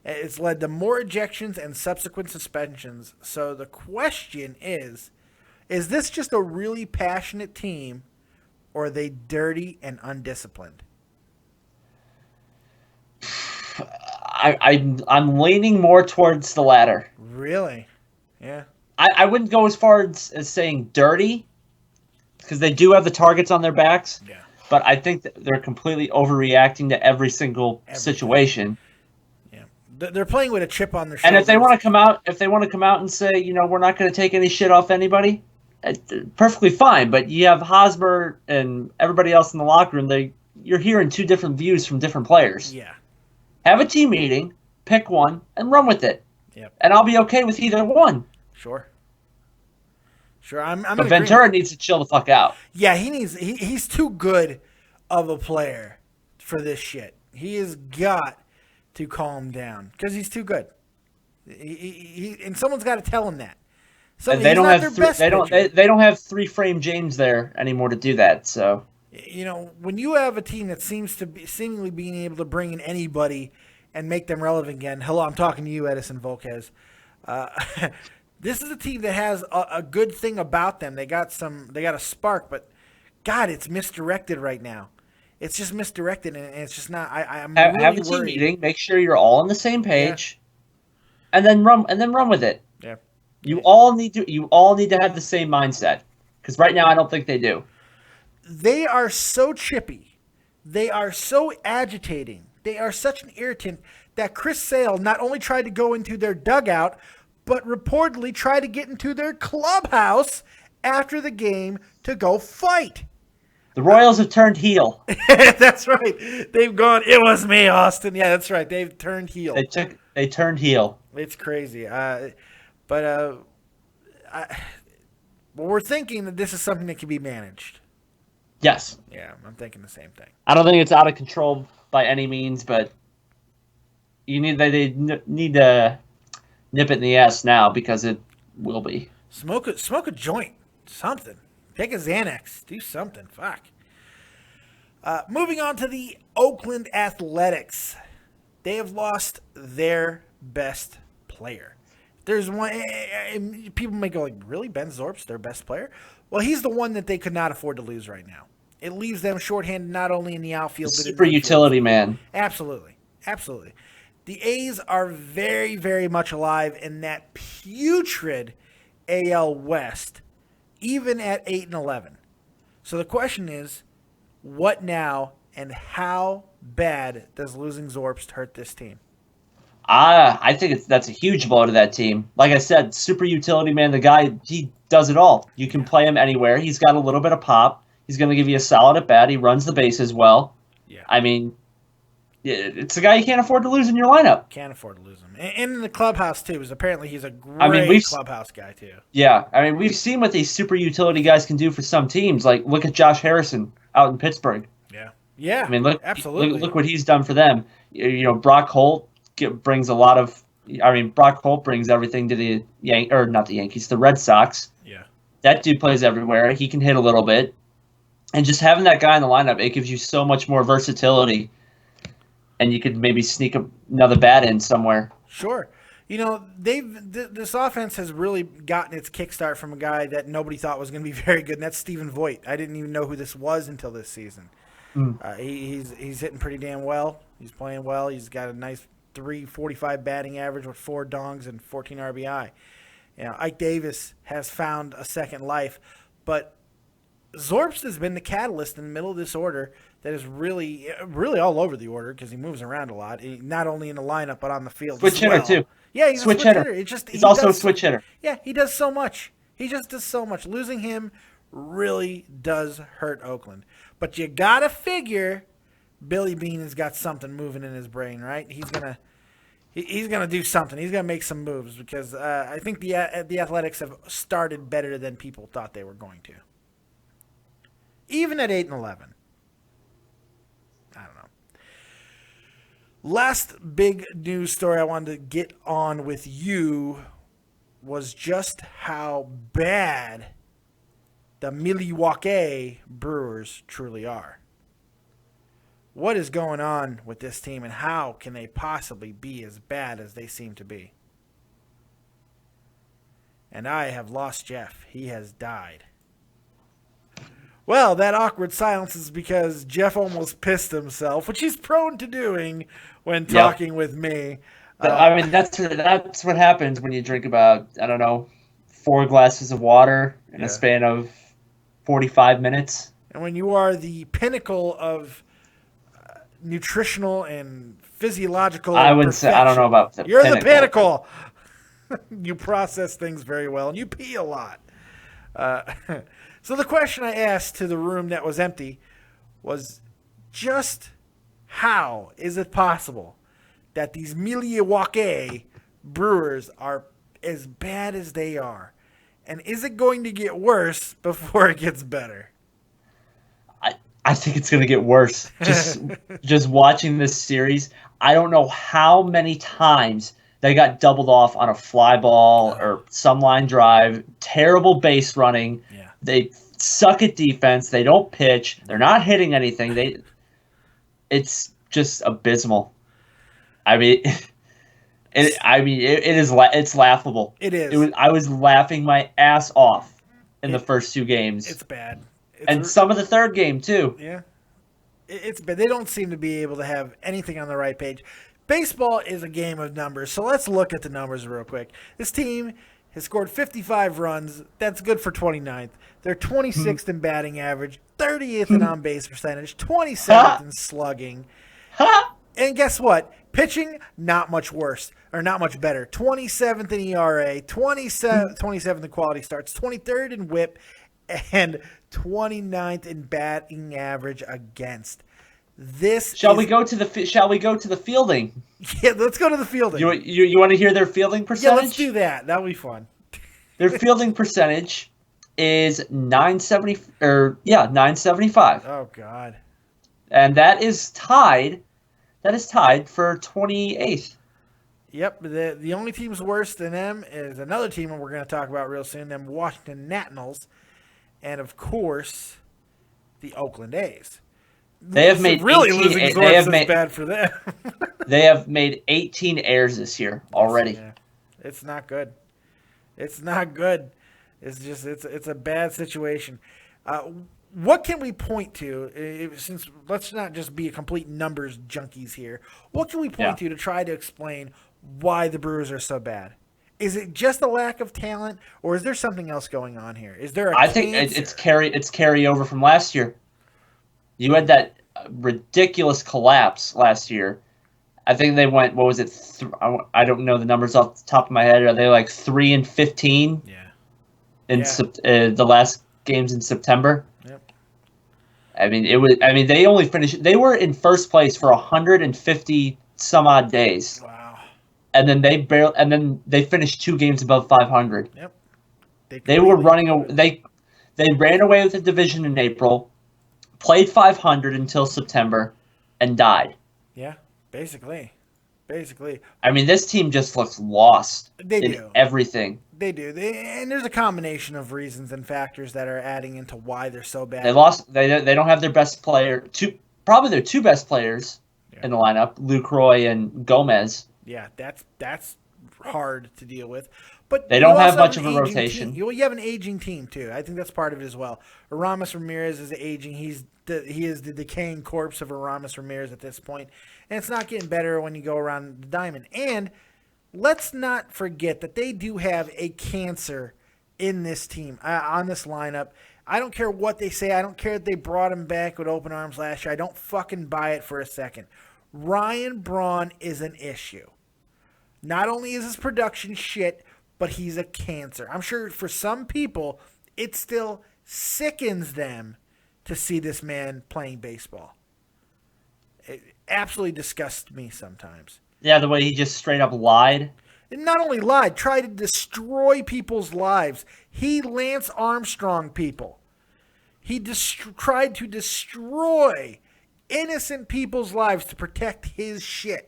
It's led to more ejections and subsequent suspensions. So the question is this just a really passionate team, or are they dirty and undisciplined?
I'm leaning more towards the latter.
Really? Yeah.
I wouldn't go as far as saying dirty, because they do have the targets on their backs.
Yeah.
But I think that they're completely overreacting to every single situation.
They're playing with a chip on their shoulder.
And if they want to come out and say, we're not going to take any shit off anybody, perfectly fine. But you have Hosmer and everybody else in the locker room. You're hearing two different views from different players.
Yeah.
Have a team meeting, pick one, and run with it.
Yep.
And I'll be okay with either one.
Sure. I'm
but Ventura needs to chill the fuck out.
Yeah, he's too good of a player for this shit. He has got to calm down because he's too good. And someone's got to tell him that.
They don't have three-frame James there anymore to do that. So
when you have a team that seems to be seemingly being able to bring in anybody and make them relevant again. Hello, I'm talking to you, Edison Volquez. This is a team that has a good thing about them. They got a spark, but God, it's misdirected right now. It's just misdirected, and it's just not. I'm really
have a team meeting. Make sure you're all on the same page, and then run with it.
Yeah,
you all need to have the same mindset, because right now I don't think they do.
They are so chippy. They are so agitating. They are such an irritant that Chris Sale not only tried to go into their dugout, but reportedly tried to get into their clubhouse after the game to go fight.
The Royals have turned heel.
That's right. They've gone, it was me, Austin. Yeah, that's right. They've turned heel.
They turned heel.
It's crazy. But we're thinking that this is something that can be managed.
Yes.
Yeah, I'm thinking the same thing.
I don't think it's out of control by any means, but they need to nip it in the ass now because it will be.
Smoke a joint. Something. Take a Xanax. Do something. Fuck. Moving on to the Oakland Athletics. They have lost their best player. There's one. People may go, like, really? Ben Zorp's their best player? Well, he's the one that they could not afford to lose right now. It leaves them shorthanded not only in the outfield, but
super utility man.
Absolutely. The A's are very, very much alive in that putrid AL West, even at 8-11. So the question is, what now, and how bad does losing Zorpst hurt this team?
I think that's a huge blow to that team. Like I said, super utility man. The guy, he does it all. You can play him anywhere. He's got a little bit of pop. He's going to give you a solid at bat. He runs the bases well.
Yeah.
I mean, it's a guy you can't afford to lose in your lineup.
Can't afford to lose him. And in the clubhouse, too, because apparently he's a great clubhouse guy, too.
Yeah. I mean, we've seen what these super utility guys can do for some teams. Like, look at Josh Harrison out in Pittsburgh.
Yeah. Yeah.
I mean, look,
absolutely.
Look what he's done for them. You know, Brock Holt brings a lot of. I mean, Brock Holt brings everything to the not the Yankees, the Red Sox.
Yeah. That
dude plays everywhere. He can hit a little bit. And just having that guy in the lineup, it gives you so much more versatility. And you could maybe sneak another bat in somewhere.
Sure. You know, this offense has really gotten its kickstart from a guy that nobody thought was going to be very good, and that's Stephen Voigt. I didn't even know who this was until this season. He's hitting pretty damn well. He's playing well. He's got a nice .345 batting average with 4 dongs and 14 RBI. You know, Ike Davis has found a second life, but Zorps has been the catalyst in the middle of this order that is really all over the order because he moves around a lot, not only in the lineup but on the field.
Switch hitter too.
Yeah, he's a switch hitter.
He's also a switch hitter.
Yeah, he does so much. He just does so much. Losing him really does hurt Oakland. But you gotta figure Billy Beane has got something moving in his brain, right? He's gonna do something. He's gonna make some moves because I think the Athletics have started better than people thought they were going to. Even at 8-11. I don't know. Last big news story I wanted to get on with you was just how bad the Milwaukee Brewers truly are. What is going on with this team and how can they possibly be as bad as they seem to be? And I have lost Jeff. He has died. Well, that awkward silence is because Jeff almost pissed himself, which he's prone to doing when talking with me.
I mean, that's what happens when you drink about, 4 glasses of water in a span of 45 minutes.
And when you are the pinnacle of nutritional and physiological
I would say, I don't know about the
You're the pinnacle. You process things very well, and you pee a lot. So the question I asked to the room that was empty was just how is it possible that these Milwaukee Brewers are as bad as they are? And is it going to get worse before it gets better?
I think it's going to get worse. Just watching this series, I don't know how many times they got doubled off on a fly ball or some line drive, terrible base running.
Yeah.
They suck at defense. They don't pitch. They're not hitting anything. It's just abysmal. I mean, it's laughable.
It is.
I was laughing my ass off in the first 2 games.
It's bad.
And some of the third game too.
Yeah. It's bad. They don't seem to be able to have anything on the right page. Baseball is a game of numbers, so let's look at the numbers real quick. This team has scored 55 runs. That's good for 29th. They're 26th in batting average, 30th in on-base percentage, 27th in slugging. And guess what? Pitching, not much worse, or not much better. 27th in ERA, 27th in quality starts, 23rd in whip, and 29th in batting average against. Shall we go to the fielding?
Yeah, let's go to the fielding.
You
want to hear their fielding percentage?
Yeah, let's do that. That'll be fun.
Their fielding percentage is 975.
Oh God.
And that is tied for 28th.
Yep, the only team's worse than them is another team we're going to talk about real soon, them Washington Nationals, and of course, the Oakland A's.
They have made
really
18,
losing Zorps is bad for them.
They have made 18 errors this year already.
Yeah. It's not good. It's not good. It's just it's a bad situation. What can we point to? Since let's not just be a complete numbers junkies here. What can we point to try to explain why the Brewers are so bad? Is it just a lack of talent, or is there something else going on here? Is there
I think it's carryover from last year. You had that ridiculous collapse last year I think they went. What was it? I don't know the numbers off the top of my head. Are they like 3-15?
Yeah.
In the last games in September.
Yep.
I mean, it was. I mean, they only finished. They were in first place for 150 some odd days.
Wow.
And then they finished 2 games above 500.
Yep.
They were running. They ran away with the division in April, played 500 until September, and died.
Yeah, basically.
I mean, this team just looks lost
in
everything.
They do. And there's a combination of reasons and factors that are adding into why they're so bad.
They lost. They don't have their best player. Probably their 2 best players in the lineup, Lucroy and Gomez.
Yeah, that's hard to deal with. But
they don't have much of a rotation.
You have an aging team too. I think that's part of it as well. Aramis Ramirez is aging. He is the decaying corpse of Aramis Ramirez at this point, and it's not getting better when you go around the diamond. And let's not forget that they do have a cancer in this team, on this lineup. I don't care what they say. I don't care that they brought him back with open arms last year. I don't fucking buy it for a second. Ryan Braun is an issue. Not only is his production shit, but he's a cancer. I'm sure for some people, it still sickens them to see this man playing baseball. It absolutely disgusts me sometimes.
Yeah, the way he just straight up lied.
And not only lied, tried to destroy people's lives. He Lance Armstrong people. He tried to destroy innocent people's lives to protect his shit.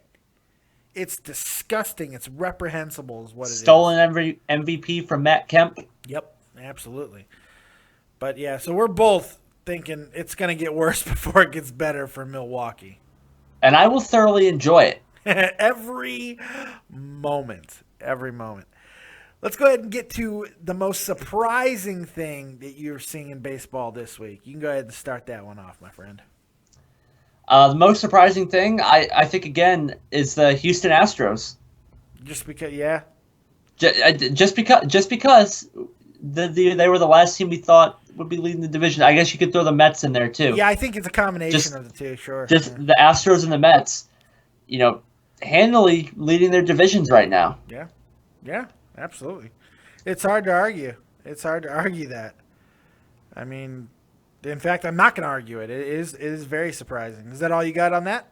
It's disgusting. It's reprehensible is what it is.
Stolen MVP from Matt Kemp.
Yep, absolutely. But yeah, so we're both thinking it's going to get worse before it gets better for Milwaukee.
And I will thoroughly enjoy it.
Every moment. Let's go ahead and get to the most surprising thing that you're seeing in baseball this week. You can go ahead and start that one off, my friend.
The most surprising thing, I think, again, is the Houston Astros.
Just because, yeah.
Just because they were the last team we thought would be leading the division. I guess you could throw the Mets in there too.
Yeah, I think it's a combination of the two. Sure.
Just the Astros and the Mets, handily leading their divisions right now.
Yeah, absolutely. It's hard to argue. That. I mean. In fact, I'm not going to argue it. It is very surprising. Is that all you got on that?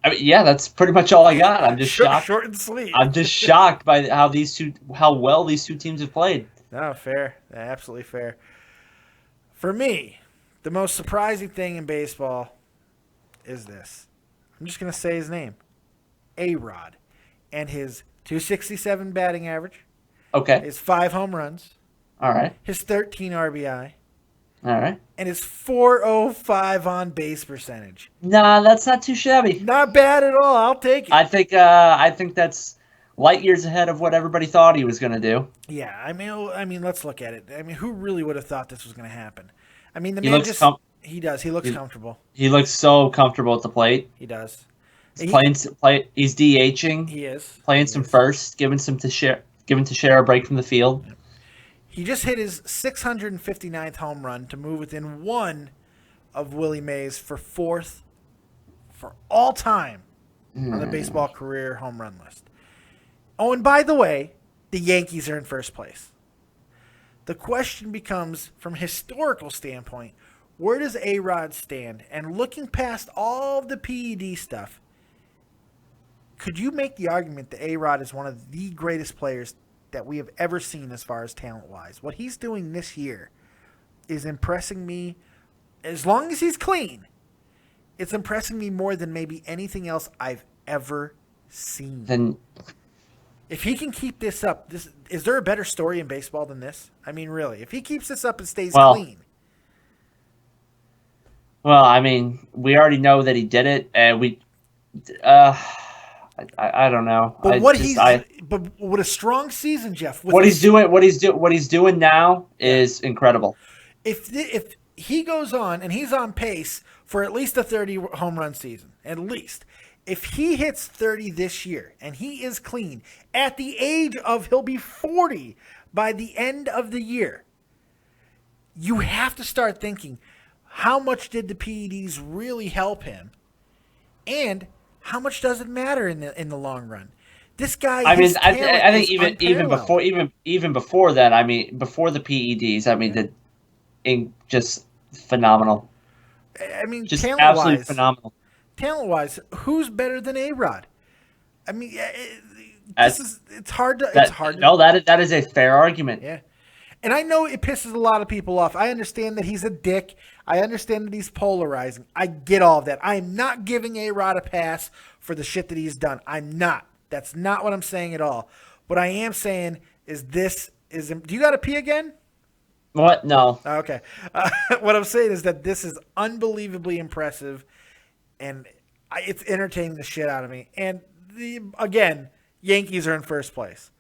I mean, yeah, that's pretty much all I got. I'm just shocked.
Short and sweet.
I'm just shocked by how well these two teams have played.
No, fair. Absolutely fair. For me, the most surprising thing in baseball is this. I'm just going to say his name. A-Rod. And his .267 batting average.
Okay.
His 5 home runs.
All right.
His 13 RBI.
All right.
And his .405 on base percentage.
Nah, that's not too shabby.
Not bad at all. I'll take it.
I think that's light years ahead of what everybody thought he was going to do.
Yeah, I mean, let's look at it. I mean, who really would have thought this was going to happen? I mean, the
he
man
looks
he does. He looks comfortable.
He looks so comfortable at the plate.
He does.
He's He's DHing.
He is
playing some first, giving Teixeira a break from the field.
Yep. He just hit his 659th home run to move within 1 of Willie Mays for 4th for all time on the baseball career home run list. Oh, and by the way, the Yankees are in first place. The question becomes, from a historical standpoint, where does A-Rod stand? And looking past all of the PED stuff, could you make the argument that A-Rod is one of the greatest players that we have ever seen as far as talent-wise? What he's doing this year is impressing me. As long as he's clean, it's impressing me more than maybe anything else I've ever seen.
Then,
if he can keep this up, is there a better story in baseball than this? I mean, really, if he keeps this up and stays clean.
Well, I mean, we already know that he did it, and I don't know.
But but with a strong season, Jeff.
What he's doing now is incredible.
If he goes on and he's on pace for at least a 30 home run season, at least. If he hits 30 this year and he is clean at the age of he'll be 40 by the end of the year, you have to start thinking, how much did the PEDs really help him? And how much does it matter in the long run? This guy,
I mean,
his talent
I think
is unparalleled.
even before that, I mean, before the PEDs, I mean, just phenomenal,
I mean,
just absolutely
talent-wise,
phenomenal.
talent-wise, who's better than A-Rod? I mean,
As
it's hard to
no, that is a fair argument.
yeah. And I know it pisses a lot of people off. I understand that he's a dick. I understand that he's polarizing. I get all of that. I am not giving A-Rod a pass for the shit that he's done. I'm not. That's not what I'm saying at all. What I am saying is do you got to pee again?
What? No.
Okay. What I'm saying is that this is unbelievably impressive, and it's entertaining the shit out of me. And again, Yankees are in first place.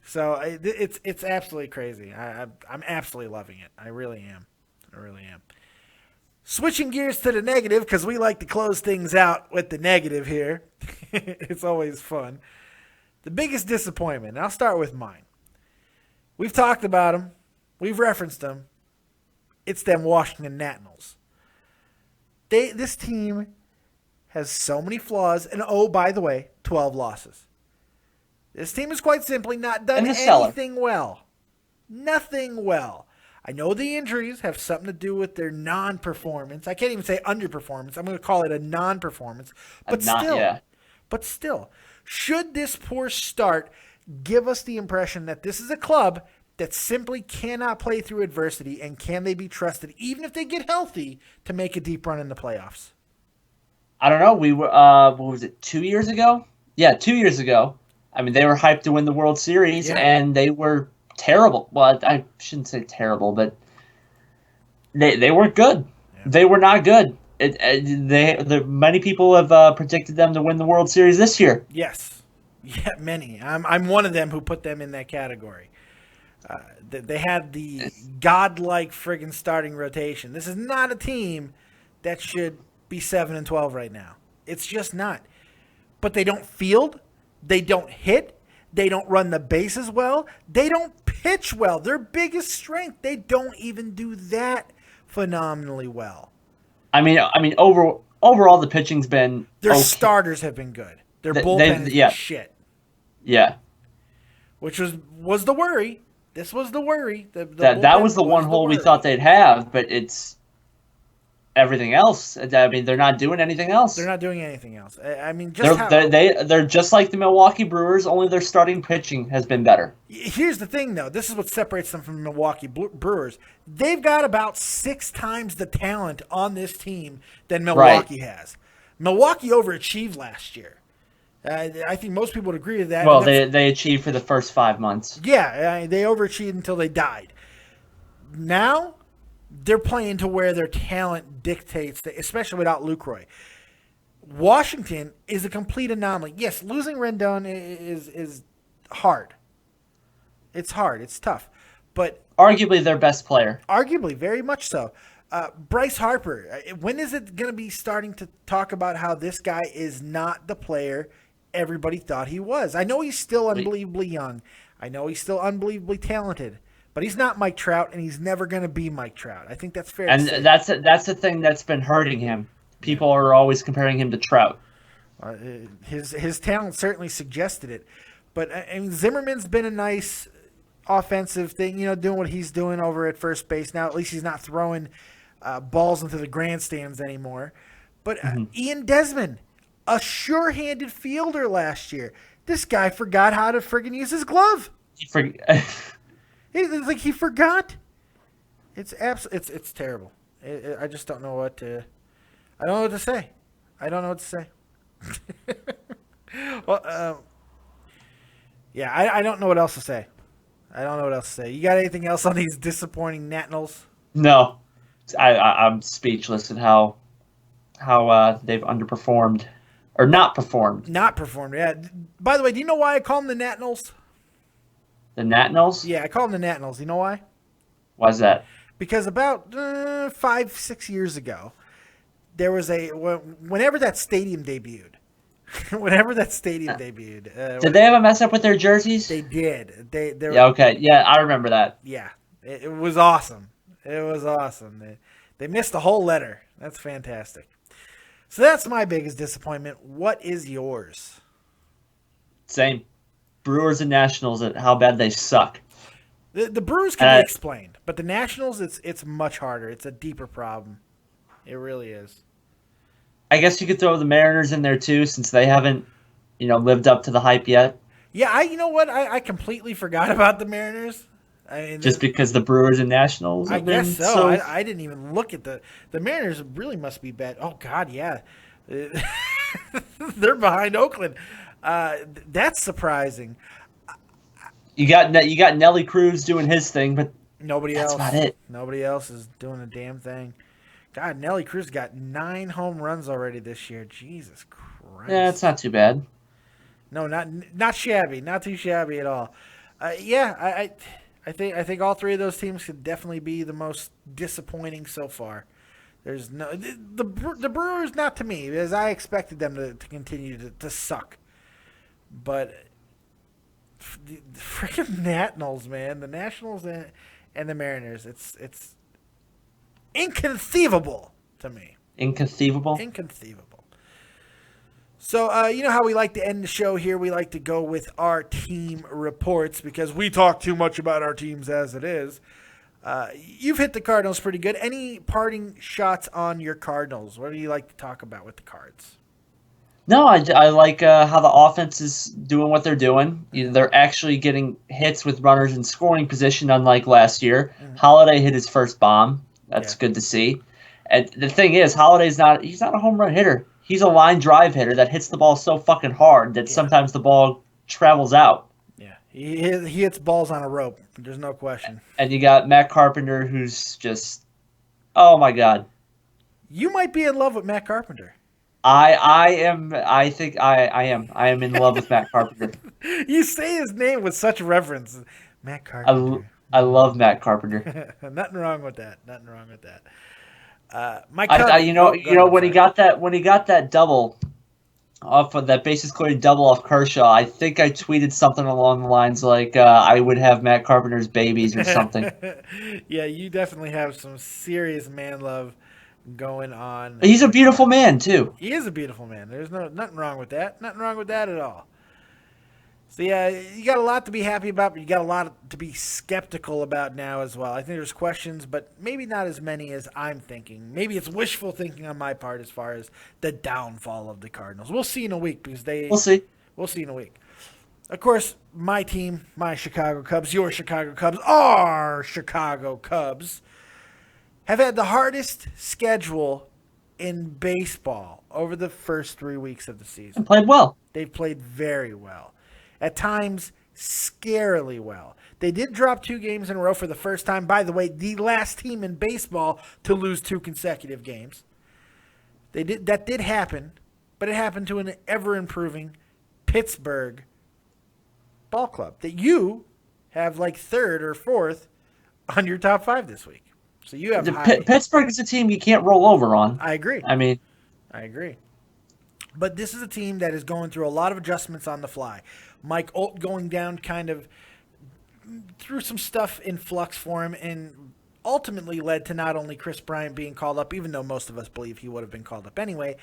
So it's absolutely crazy. I'm absolutely loving it. I really am. I really am. Switching gears to the negative, because we like to close things out with the negative here. It's always fun. The biggest disappointment, and I'll start with mine. We've talked about them. We've referenced them. It's them Washington Nationals. This team has so many flaws, and oh, by the way, 12 losses. This team has quite simply not done anything well. Nothing well. I know the injuries have something to do with their non-performance. I can't even say underperformance. I'm going to call it a non-performance. But still, should this poor start give us the impression that this is a club that simply cannot play through adversity, and can they be trusted, even if they get healthy, to make a deep run in the playoffs?
I don't know. We were, what was it, 2 years ago? Yeah, 2 years ago. I mean, they were hyped to win the World Series, and they were terrible. Well, I shouldn't say terrible, but they weren't good. Yeah. They were not good. Many people have predicted them to win the World Series this year.
Yes, yeah, many. I'm one of them who put them in that category. They had the godlike friggin' starting rotation. This is not a team that should be 7-12 right now. It's just not. But they don't field. They don't hit. They don't run the bases well. They don't pitch well. Their biggest strength, they don't even do that phenomenally well.
I mean, overall, the pitching's been
their okay. Starters have been good. Their bullpen has been shit.
Yeah,
which was the worry. This was the worry.
That was the one hole we thought they'd have, but it's everything else. I mean, they're not doing anything else.
They're not doing anything else. I mean,
they're just like the Milwaukee Brewers, only their starting pitching has been better.
Here's the thing, though. This is what separates them from the Milwaukee Brewers. They've got about 6 times the talent on this team than Milwaukee has. Milwaukee overachieved last year. I think most people would agree with that.
Well, they achieved for the first 5 months.
Yeah, they overachieved until they died. Now, they're playing to where their talent dictates, especially without Lucroy. Washington is a complete anomaly. Yes, losing Rendon is hard. It's hard. It's tough. But
arguably their best player.
Arguably, very much so. Bryce Harper, when is it going to be starting to talk about how this guy is not the player everybody thought he was? I know he's still unbelievably young. I know he's still unbelievably talented. But he's not Mike Trout, and he's never going to be Mike Trout. I think that's fair to say.
And that's the thing that's been hurting him. People are always comparing him to Trout.
His talent certainly suggested it. But I mean, Zimmerman's been a nice offensive thing, doing what he's doing over at first base. Now, at least he's not throwing balls into the grandstands anymore. But Ian Desmond, a sure-handed fielder last year. This guy forgot how to friggin' use his glove. It's like he forgot. It's terrible. I just don't know what to. I don't know what to say. I don't know what to say. Well, yeah, I don't know what else to say. I don't know what else to say. You got anything else on these disappointing Nationals?
No, I'm speechless at how they've underperformed or not performed.
Not performed. Yeah. By the way, do you know why I call them the Nationals?
The Nationals?
Yeah, I call them the Nationals. You know why?
Why's that?
Because about 5-6 years ago, there was whenever that stadium debuted.
Did they have a mess up with their jerseys?
They did.
Okay. Yeah, I remember that.
Yeah, it was awesome. It was awesome. They missed the whole letter. That's fantastic. So that's my biggest disappointment. What is yours?
Same. Brewers and Nationals, how bad they suck.
The Brewers can be explained, but the Nationals, it's much harder. It's a deeper problem. It really is.
I guess you could throw the Mariners in there too, since they haven't, lived up to the hype yet.
Yeah, you know what? I completely forgot about the Mariners. I mean,
just because the Brewers and Nationals have been
guess so. I didn't even look at the Mariners. Really must be bad. Oh God, yeah, they're behind Oakland. That's surprising.
You got Nelly Cruz doing his thing, but
nobody else.
That's about it.
Nobody else is doing a damn thing. God, Nelly Cruz got 9 home runs already this year. Jesus Christ.
Yeah, it's not too bad.
No, not shabby. Not too shabby at all. I think all three of those teams could definitely be the most disappointing so far. There's no the Brewers, not to me, because I expected them to continue to suck. But the freaking Nationals, man, the Nationals and the Mariners, it's inconceivable to me.
Inconceivable.
So, you know how we like to end the show here? We like to go with our team reports because we talk too much about our teams as it is. You've hit the Cardinals pretty good. Any parting shots on your Cardinals? What do you like to talk about with the Cards?
No, I like how the offense is doing what they're doing. They're actually getting hits with runners in scoring position, unlike last year. Mm-hmm. Holiday hit his first bomb. That's good to see. And the thing is, Holiday's not a home run hitter. He's a line drive hitter that hits the ball so fucking hard that sometimes the ball travels out.
Yeah, he hits balls on a rope. There's no question.
And you got Matt Carpenter, who's just, oh my God.
You might be in love with Matt Carpenter.
I am. I think I am. I am in love with Matt Carpenter.
You say his name with such reverence, Matt Carpenter.
I love Matt Carpenter.
Nothing wrong with that.
When he got that double off of that bases clearing double off Kershaw, I think I tweeted something along the lines like I would have Matt Carpenter's babies or something.
Yeah, you definitely have some serious man love going on.
He's a beautiful man too.
He is a beautiful man. There's nothing wrong with that. Nothing wrong with that at all. So, yeah, you got a lot to be happy about, but you got a lot to be skeptical about now as well. I think there's questions, but maybe not as many as I'm thinking. Maybe it's wishful thinking on my part as far as the downfall of the Cardinals. We'll see in a week because
We'll see.
We'll see in a week. Of course, my team, my Chicago Cubs, your Chicago Cubs, our Chicago Cubs, have had the hardest schedule in baseball over the first 3 weeks of the season.
And played well.
They've played very well. At times, scarily well. They did drop 2 games in a row for the first time. By the way, the last team in baseball to lose 2 consecutive games. That did happen, but it happened to an ever-improving Pittsburgh ball club that you have like 3rd or 4th on your top 5 this week. So you have
Pittsburgh is a team you can't roll over on.
I agree.
I
agree. But this is a team that is going through a lot of adjustments on the fly. Mike Olt going down kind of threw some stuff in flux for him and ultimately led to not only Chris Bryant being called up, even though most of us believe he would have been called up anyway,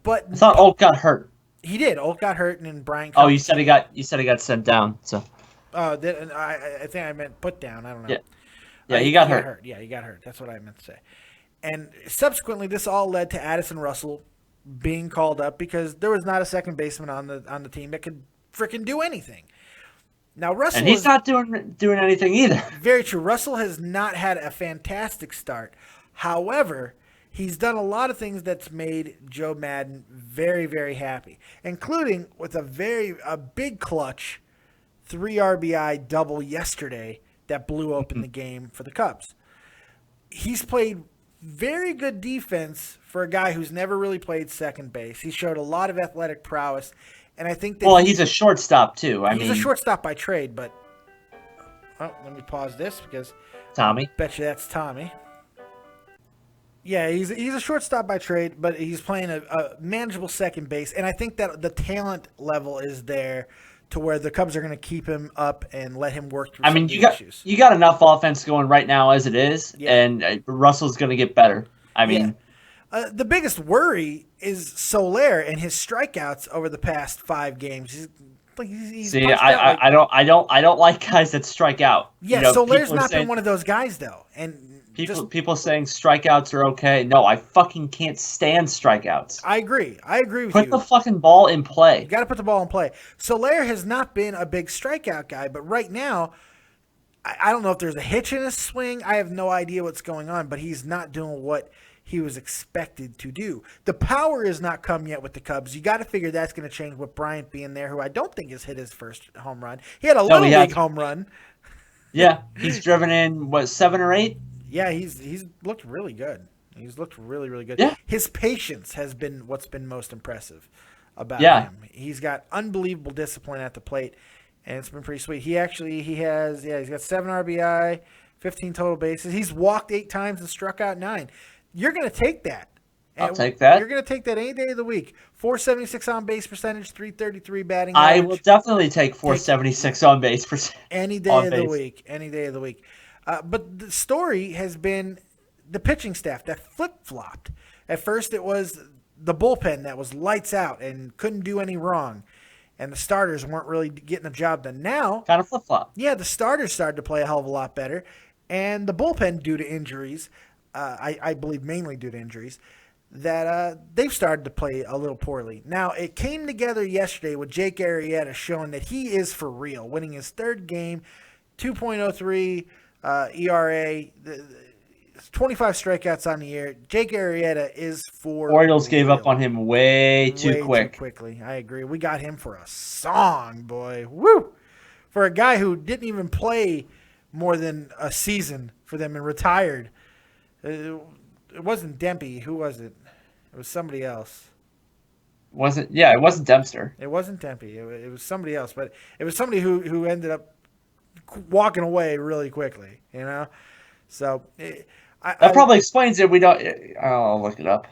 but
I thought Olt got hurt.
He did. Olt got hurt and then Bryant.
You said he got sent down. So.
I think I meant put down. I don't know.
Yeah, he got hurt.
Yeah, he got hurt. That's what I meant to say. And subsequently, this all led to Addison Russell being called up because there was not a second baseman on the team that could freaking do anything. Now Russell,
and he's not doing anything either.
Very true. Russell has not had a fantastic start. However, he's done a lot of things that's made Joe Madden very, very happy, including with a big clutch 3 RBI double yesterday that blew open the game for the Cubs. He's played very good defense for a guy who's never really played second base. He showed a lot of athletic prowess, and I think that
he's a shortstop too.
He's a shortstop by trade, but let me pause this because
Tommy.
Bet you that's Tommy. Yeah, he's a shortstop by trade, but he's playing a manageable second base, and I think that the talent level is there to where the Cubs are going to keep him up and let him work through some issues.
You got enough offense going right now as it is, and Russell's going to get better.
The biggest worry is Soler and his strikeouts over the past 5 games. He's
See,
punched out
I don't like guys that strike out.
Yeah,
You know,
Soler's not been one of those guys though, and
people saying strikeouts are okay. No, I fucking can't stand strikeouts.
I agree. I agree with
Put
you.
the fucking ball in play.
You got to put the ball in play. Soler has not been a big strikeout guy, but right now, I don't know if there's a hitch in his swing. I have no idea what's going on, but he's not doing what he was expected to do. The power has not come yet with the Cubs. You got to figure that's going to change with Bryant being there, who I don't think has hit his first home run. He had a little league home run.
Yeah, he's driven in, what, 7 or 8?
Yeah, he's looked really good. He's looked really, really good.
Yeah.
His patience has been what's been most impressive about him. He's got unbelievable discipline at the plate, and it's been pretty sweet. He's got 7 RBI, 15 total bases. He's walked 8 times and struck out 9. You're going to take that.
I'll take that.
You're going to take that any day of the week. 476 on base percentage, 333 batting average.
I will definitely take 476 on base percentage.
Any day of the week. Any day of the week. But the story has been the pitching staff that flip-flopped. At first it was the bullpen that was lights out and couldn't do any wrong. And the starters weren't really getting the job done. Now,
kind of flip-flop.
Yeah, the starters started to play a hell of a lot better. And the bullpen, due to injuries, I believe mainly due to injuries, that they've started to play a little poorly. Now, it came together yesterday with Jake Arrieta showing that he is for real, winning his 3rd game, 2.03 ERA, 25 strikeouts on the year. Jake Arrieta is for
Orioles
real.
gave up on him way too
quickly. I agree. We got him for a song, boy. Woo! For a guy who didn't even play more than a season for them and retired. It wasn't Dempy. Who was it? It was somebody else.
It wasn't Dempster.
It wasn't Dempy. It was somebody else, but it was somebody who ended up walking away really quickly, you know? So
that probably explains it. I'll look it up.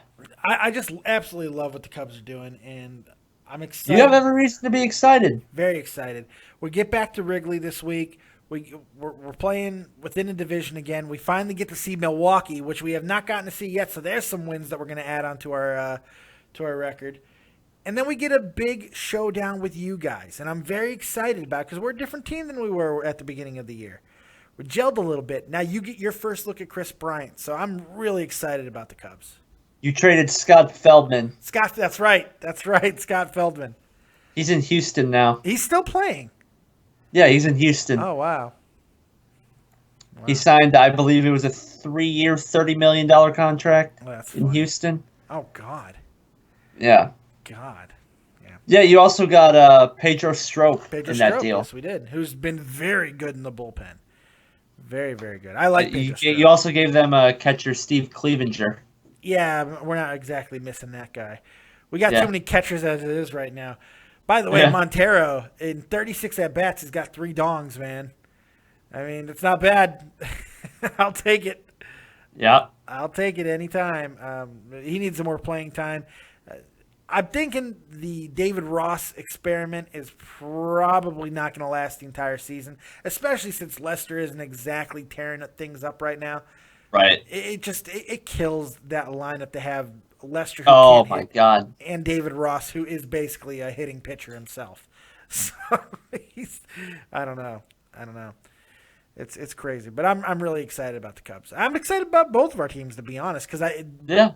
I just absolutely love what the Cubs are doing, and I'm excited.
You have every reason to be excited.
Very excited. We get back to Wrigley this week. We're playing within the division again. We finally get to see Milwaukee, which we have not gotten to see yet. So there's some wins that we're going to add onto our record. And then we get a big showdown with you guys, and I'm very excited about it because we're a different team than we were at the beginning of the year. We gelled a little bit. Now you get your first look at Chris Bryant, so I'm really excited about the Cubs.
You traded Scott Feldman.
That's right, Scott Feldman.
He's in Houston now.
He's still playing.
Yeah, he's in Houston.
Oh, wow.
He signed, I believe it was a 3-year, $30 million contract in Houston.
Oh, God.
Yeah.
God. Yeah.
Yeah, you also got Pedro Strop in that deal.
Yes, we did. Who's been very good in the bullpen. Very, very good. I like Pedro Strop.
You also gave them catcher Steve Clevenger.
Yeah, we're not exactly missing that guy. We got too many catchers as it is right now. By the way, Montero, in 36 at-bats, has got 3 dongs, man. I mean, it's not bad. I'll take it.
Yeah.
I'll take it anytime. He needs some more playing time. I'm thinking the David Ross experiment is probably not going to last the entire season, especially since Lester isn't exactly tearing things up right now.
Right.
It kills that lineup to have Lester,
oh my God,
and David Ross, who is basically a hitting pitcher himself. So I don't know. It's crazy, but I'm really excited about the Cubs. I'm excited about both of our teams, to be honest, because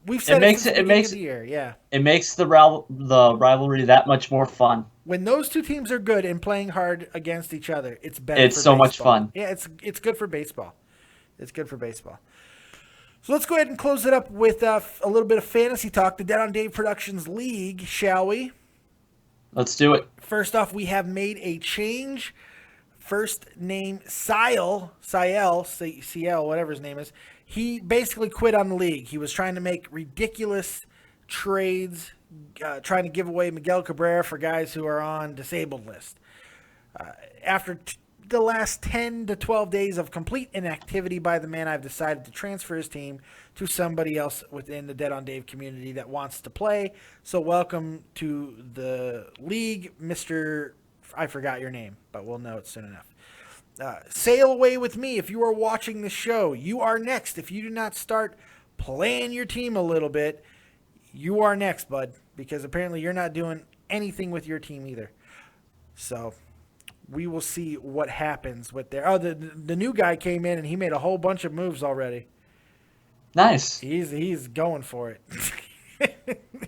we've said it makes the year. Yeah,
it makes the rivalry that much more fun.
When those two teams are good and playing hard against each other, it's better.
It's so much fun.
Yeah, it's good for baseball. It's good for baseball. So let's go ahead and close it up with a little bit of fantasy talk. The Dead on Dave Productions League, shall we?
Let's do it.
First off, we have made a change. First name, Ciel, whatever his name is. He basically quit on the league. He was trying to make ridiculous trades, trying to give away Miguel Cabrera for guys who are on disabled list. After the last 10 to 12 days of complete inactivity by the man, I've decided to transfer his team to somebody else within the Dead on Dave community that wants to play. So welcome to the league, Mr. I forgot your name, but we'll know it soon enough. Sail away with me. If you are watching the show, you are next. If you do not start playing your team a little bit, you are next, bud, because apparently you're not doing anything with your team either. So we will see what happens with there. Oh, the new guy came in and he made a whole bunch of moves already.
Nice.
He's going for it.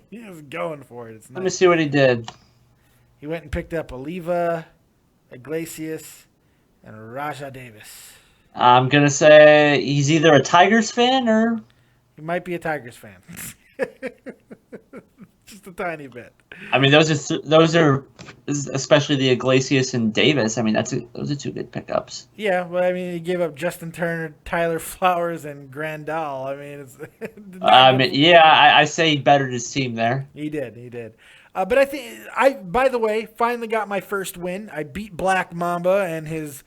He is going for it. It's nice.
Let me see what he did.
He went and picked up Oliva, Iglesias, and Raja Davis.
I'm gonna say he's either a Tigers fan or
He might be a Tigers fan. Just a tiny bit.
I mean, those are especially the Iglesias and Davis. I mean, those are two good pickups.
Yeah, but I mean, he gave up Justin Turner, Tyler Flowers, and Grandal. I mean, it's.
I say he bettered his team there.
He did. But I think by the way, finally got my first win. I beat Black Mamba and his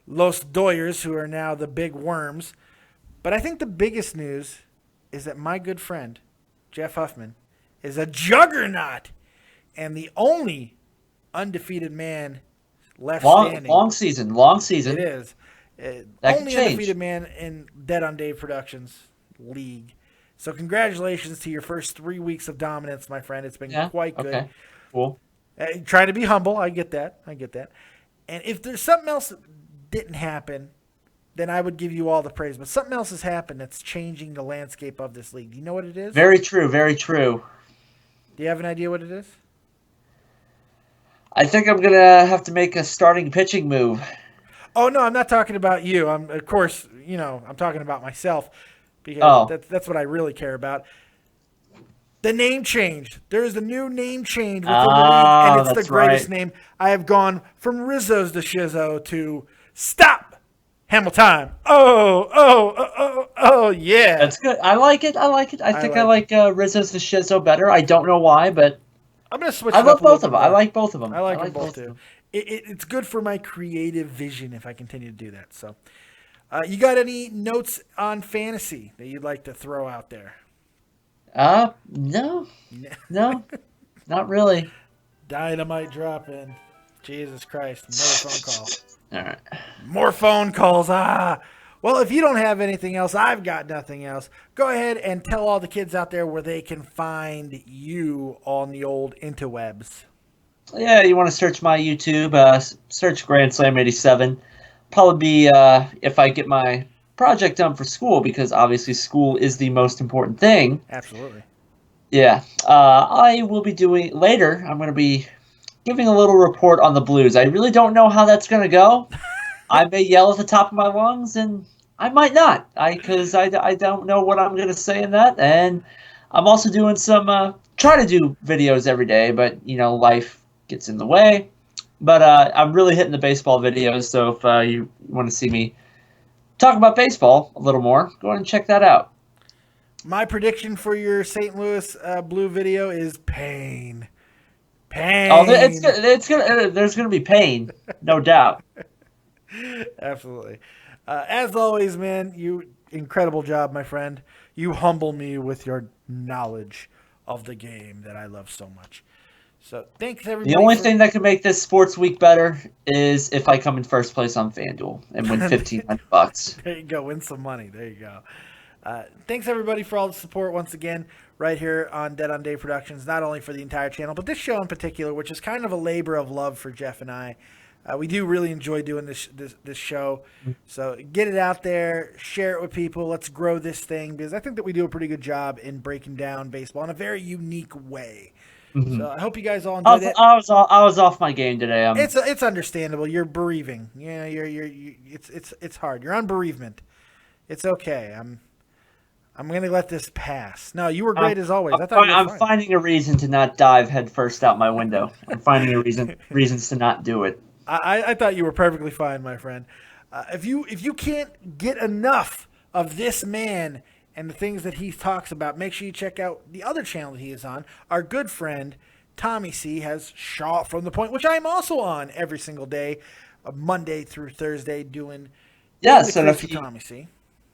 Los Doyers, who are now the Big Worms. But I think the biggest news is that my good friend Jeff Huffman is a juggernaut and the only undefeated man left standing.
Long season.
It is. Only undefeated man in Dead on Dave Productions league. So congratulations to your first 3 weeks of dominance, my friend. It's been quite good.
Okay. Cool.
Try to be humble. I get that. And if there's something else that didn't happen, then I would give you all the praise. But something else has happened that's changing the landscape of this league. Do you know what it is?
Very true. Very true.
Do you have an idea what it is?
I think I'm gonna have to make a starting pitching move.
Oh no, I'm not talking about you. I'm talking about myself because that's what I really care about. The name change. There is a new name change within the league, and it's the greatest name. I have gone from Rizzo's to Shizzo to Stop Hamilton. Oh, yeah.
That's good. I like it. I think I like Rizzo's to Shizzo better. I don't know why, but
I'm going to switch
I
it
love
up
both of them. I like both of them.
I like them both, too. It's good for my creative vision if I continue to do that. So, you got any notes on fantasy that you'd like to throw out there?
No, not really.
Dynamite drop in. Jesus Christ. Another phone call.
All right.
More phone calls. Well, if you don't have anything else, I've got nothing else. Go ahead and tell all the kids out there where they can find you on the old interwebs.
Yeah, you want to search my YouTube, search Grand Slam 87. Probably be if I get my project done for school, because obviously school is the most important thing.
Absolutely.
Yeah. I will be doing later. I'm going to be giving a little report on the Blues. I really don't know how that's going to go. I may yell at the top of my lungs, and I might not, because I don't know what I'm going to say in that. And I'm also doing some try to do videos every day, but life gets in the way. But I'm really hitting the baseball videos, so if you want to see me talk about baseball a little more, go ahead and check that out.
My prediction for your St. Louis Blue video is pain. Pain.
Oh, there's gonna be pain, no doubt.
Absolutely. As always, man, you incredible job, my friend. You humble me with your knowledge of the game that I love so much. So thanks everybody.
The only thing that can make this sports week better is if I come in first place on FanDuel and win $1,500.
There you go, win some money. There you go. Thanks everybody for all the support once again right here on Dead on Dave Productions, not only for the entire channel, but this show in particular, which is kind of a labor of love for Jeff and I. We do really enjoy doing this show. So get it out there, share it with people. Let's grow this thing, because I think that we do a pretty good job in breaking down baseball in a very unique way. Mm-hmm. So I hope you guys all enjoyed it.
I was off my game today.
It's understandable. You're bereaving. It's hard. You're on bereavement. It's okay. I'm going to let this pass. No, you were great as always.
I'm finding a reason to not dive headfirst out my window. I'm finding reasons to not do it.
I thought you were perfectly fine, my friend. If you can't get enough of this man and the things that he talks about, make sure you check out the other channel that he is on. Our good friend Tommy C has Shot from the Point, which I am also on every single day, Monday through Thursday, doing Tommy C.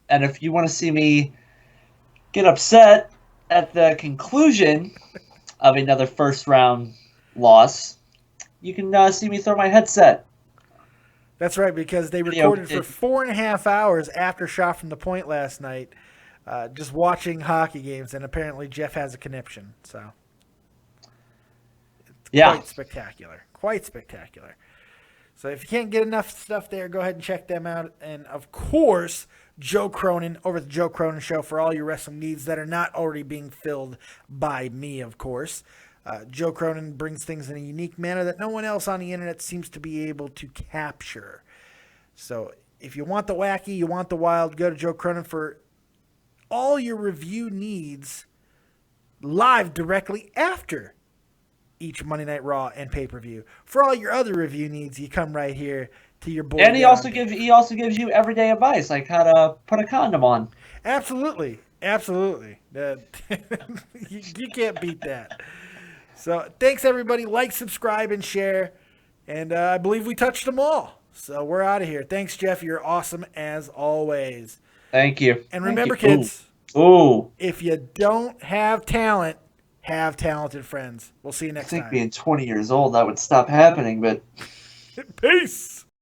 And if you want to see me get upset at the conclusion of another first round loss, you can see me throw my headset.
That's right, because they recorded for 4.5 hours after Shot from the Point last night. just watching hockey games, and apparently Jeff has a conniption. So it's quite spectacular. Quite spectacular. So if you can't get enough stuff there, go ahead and check them out. And, of course, Joe Cronin over at the Joe Cronin Show for all your wrestling needs that are not already being filled by me, of course. Joe Cronin brings things in a unique manner that no one else on the internet seems to be able to capture. So if you want the wacky, you want the wild, go to Joe Cronin for all your review needs live directly after each Monday Night Raw and pay-per-view. For all your other review needs, you come right here to your boy.
And he also gives you everyday advice, like how to put a condom on.
Absolutely. You can't beat that. So thanks, everybody. Like, subscribe, and share. And I believe we touched them all. So we're out of here. Thanks, Jeff. You're awesome as always.
Thank you.
And remember, kids, if you don't have talent, have talented friends. We'll see you next time.
I think being 20 years old, that would stop happening, but...
Peace!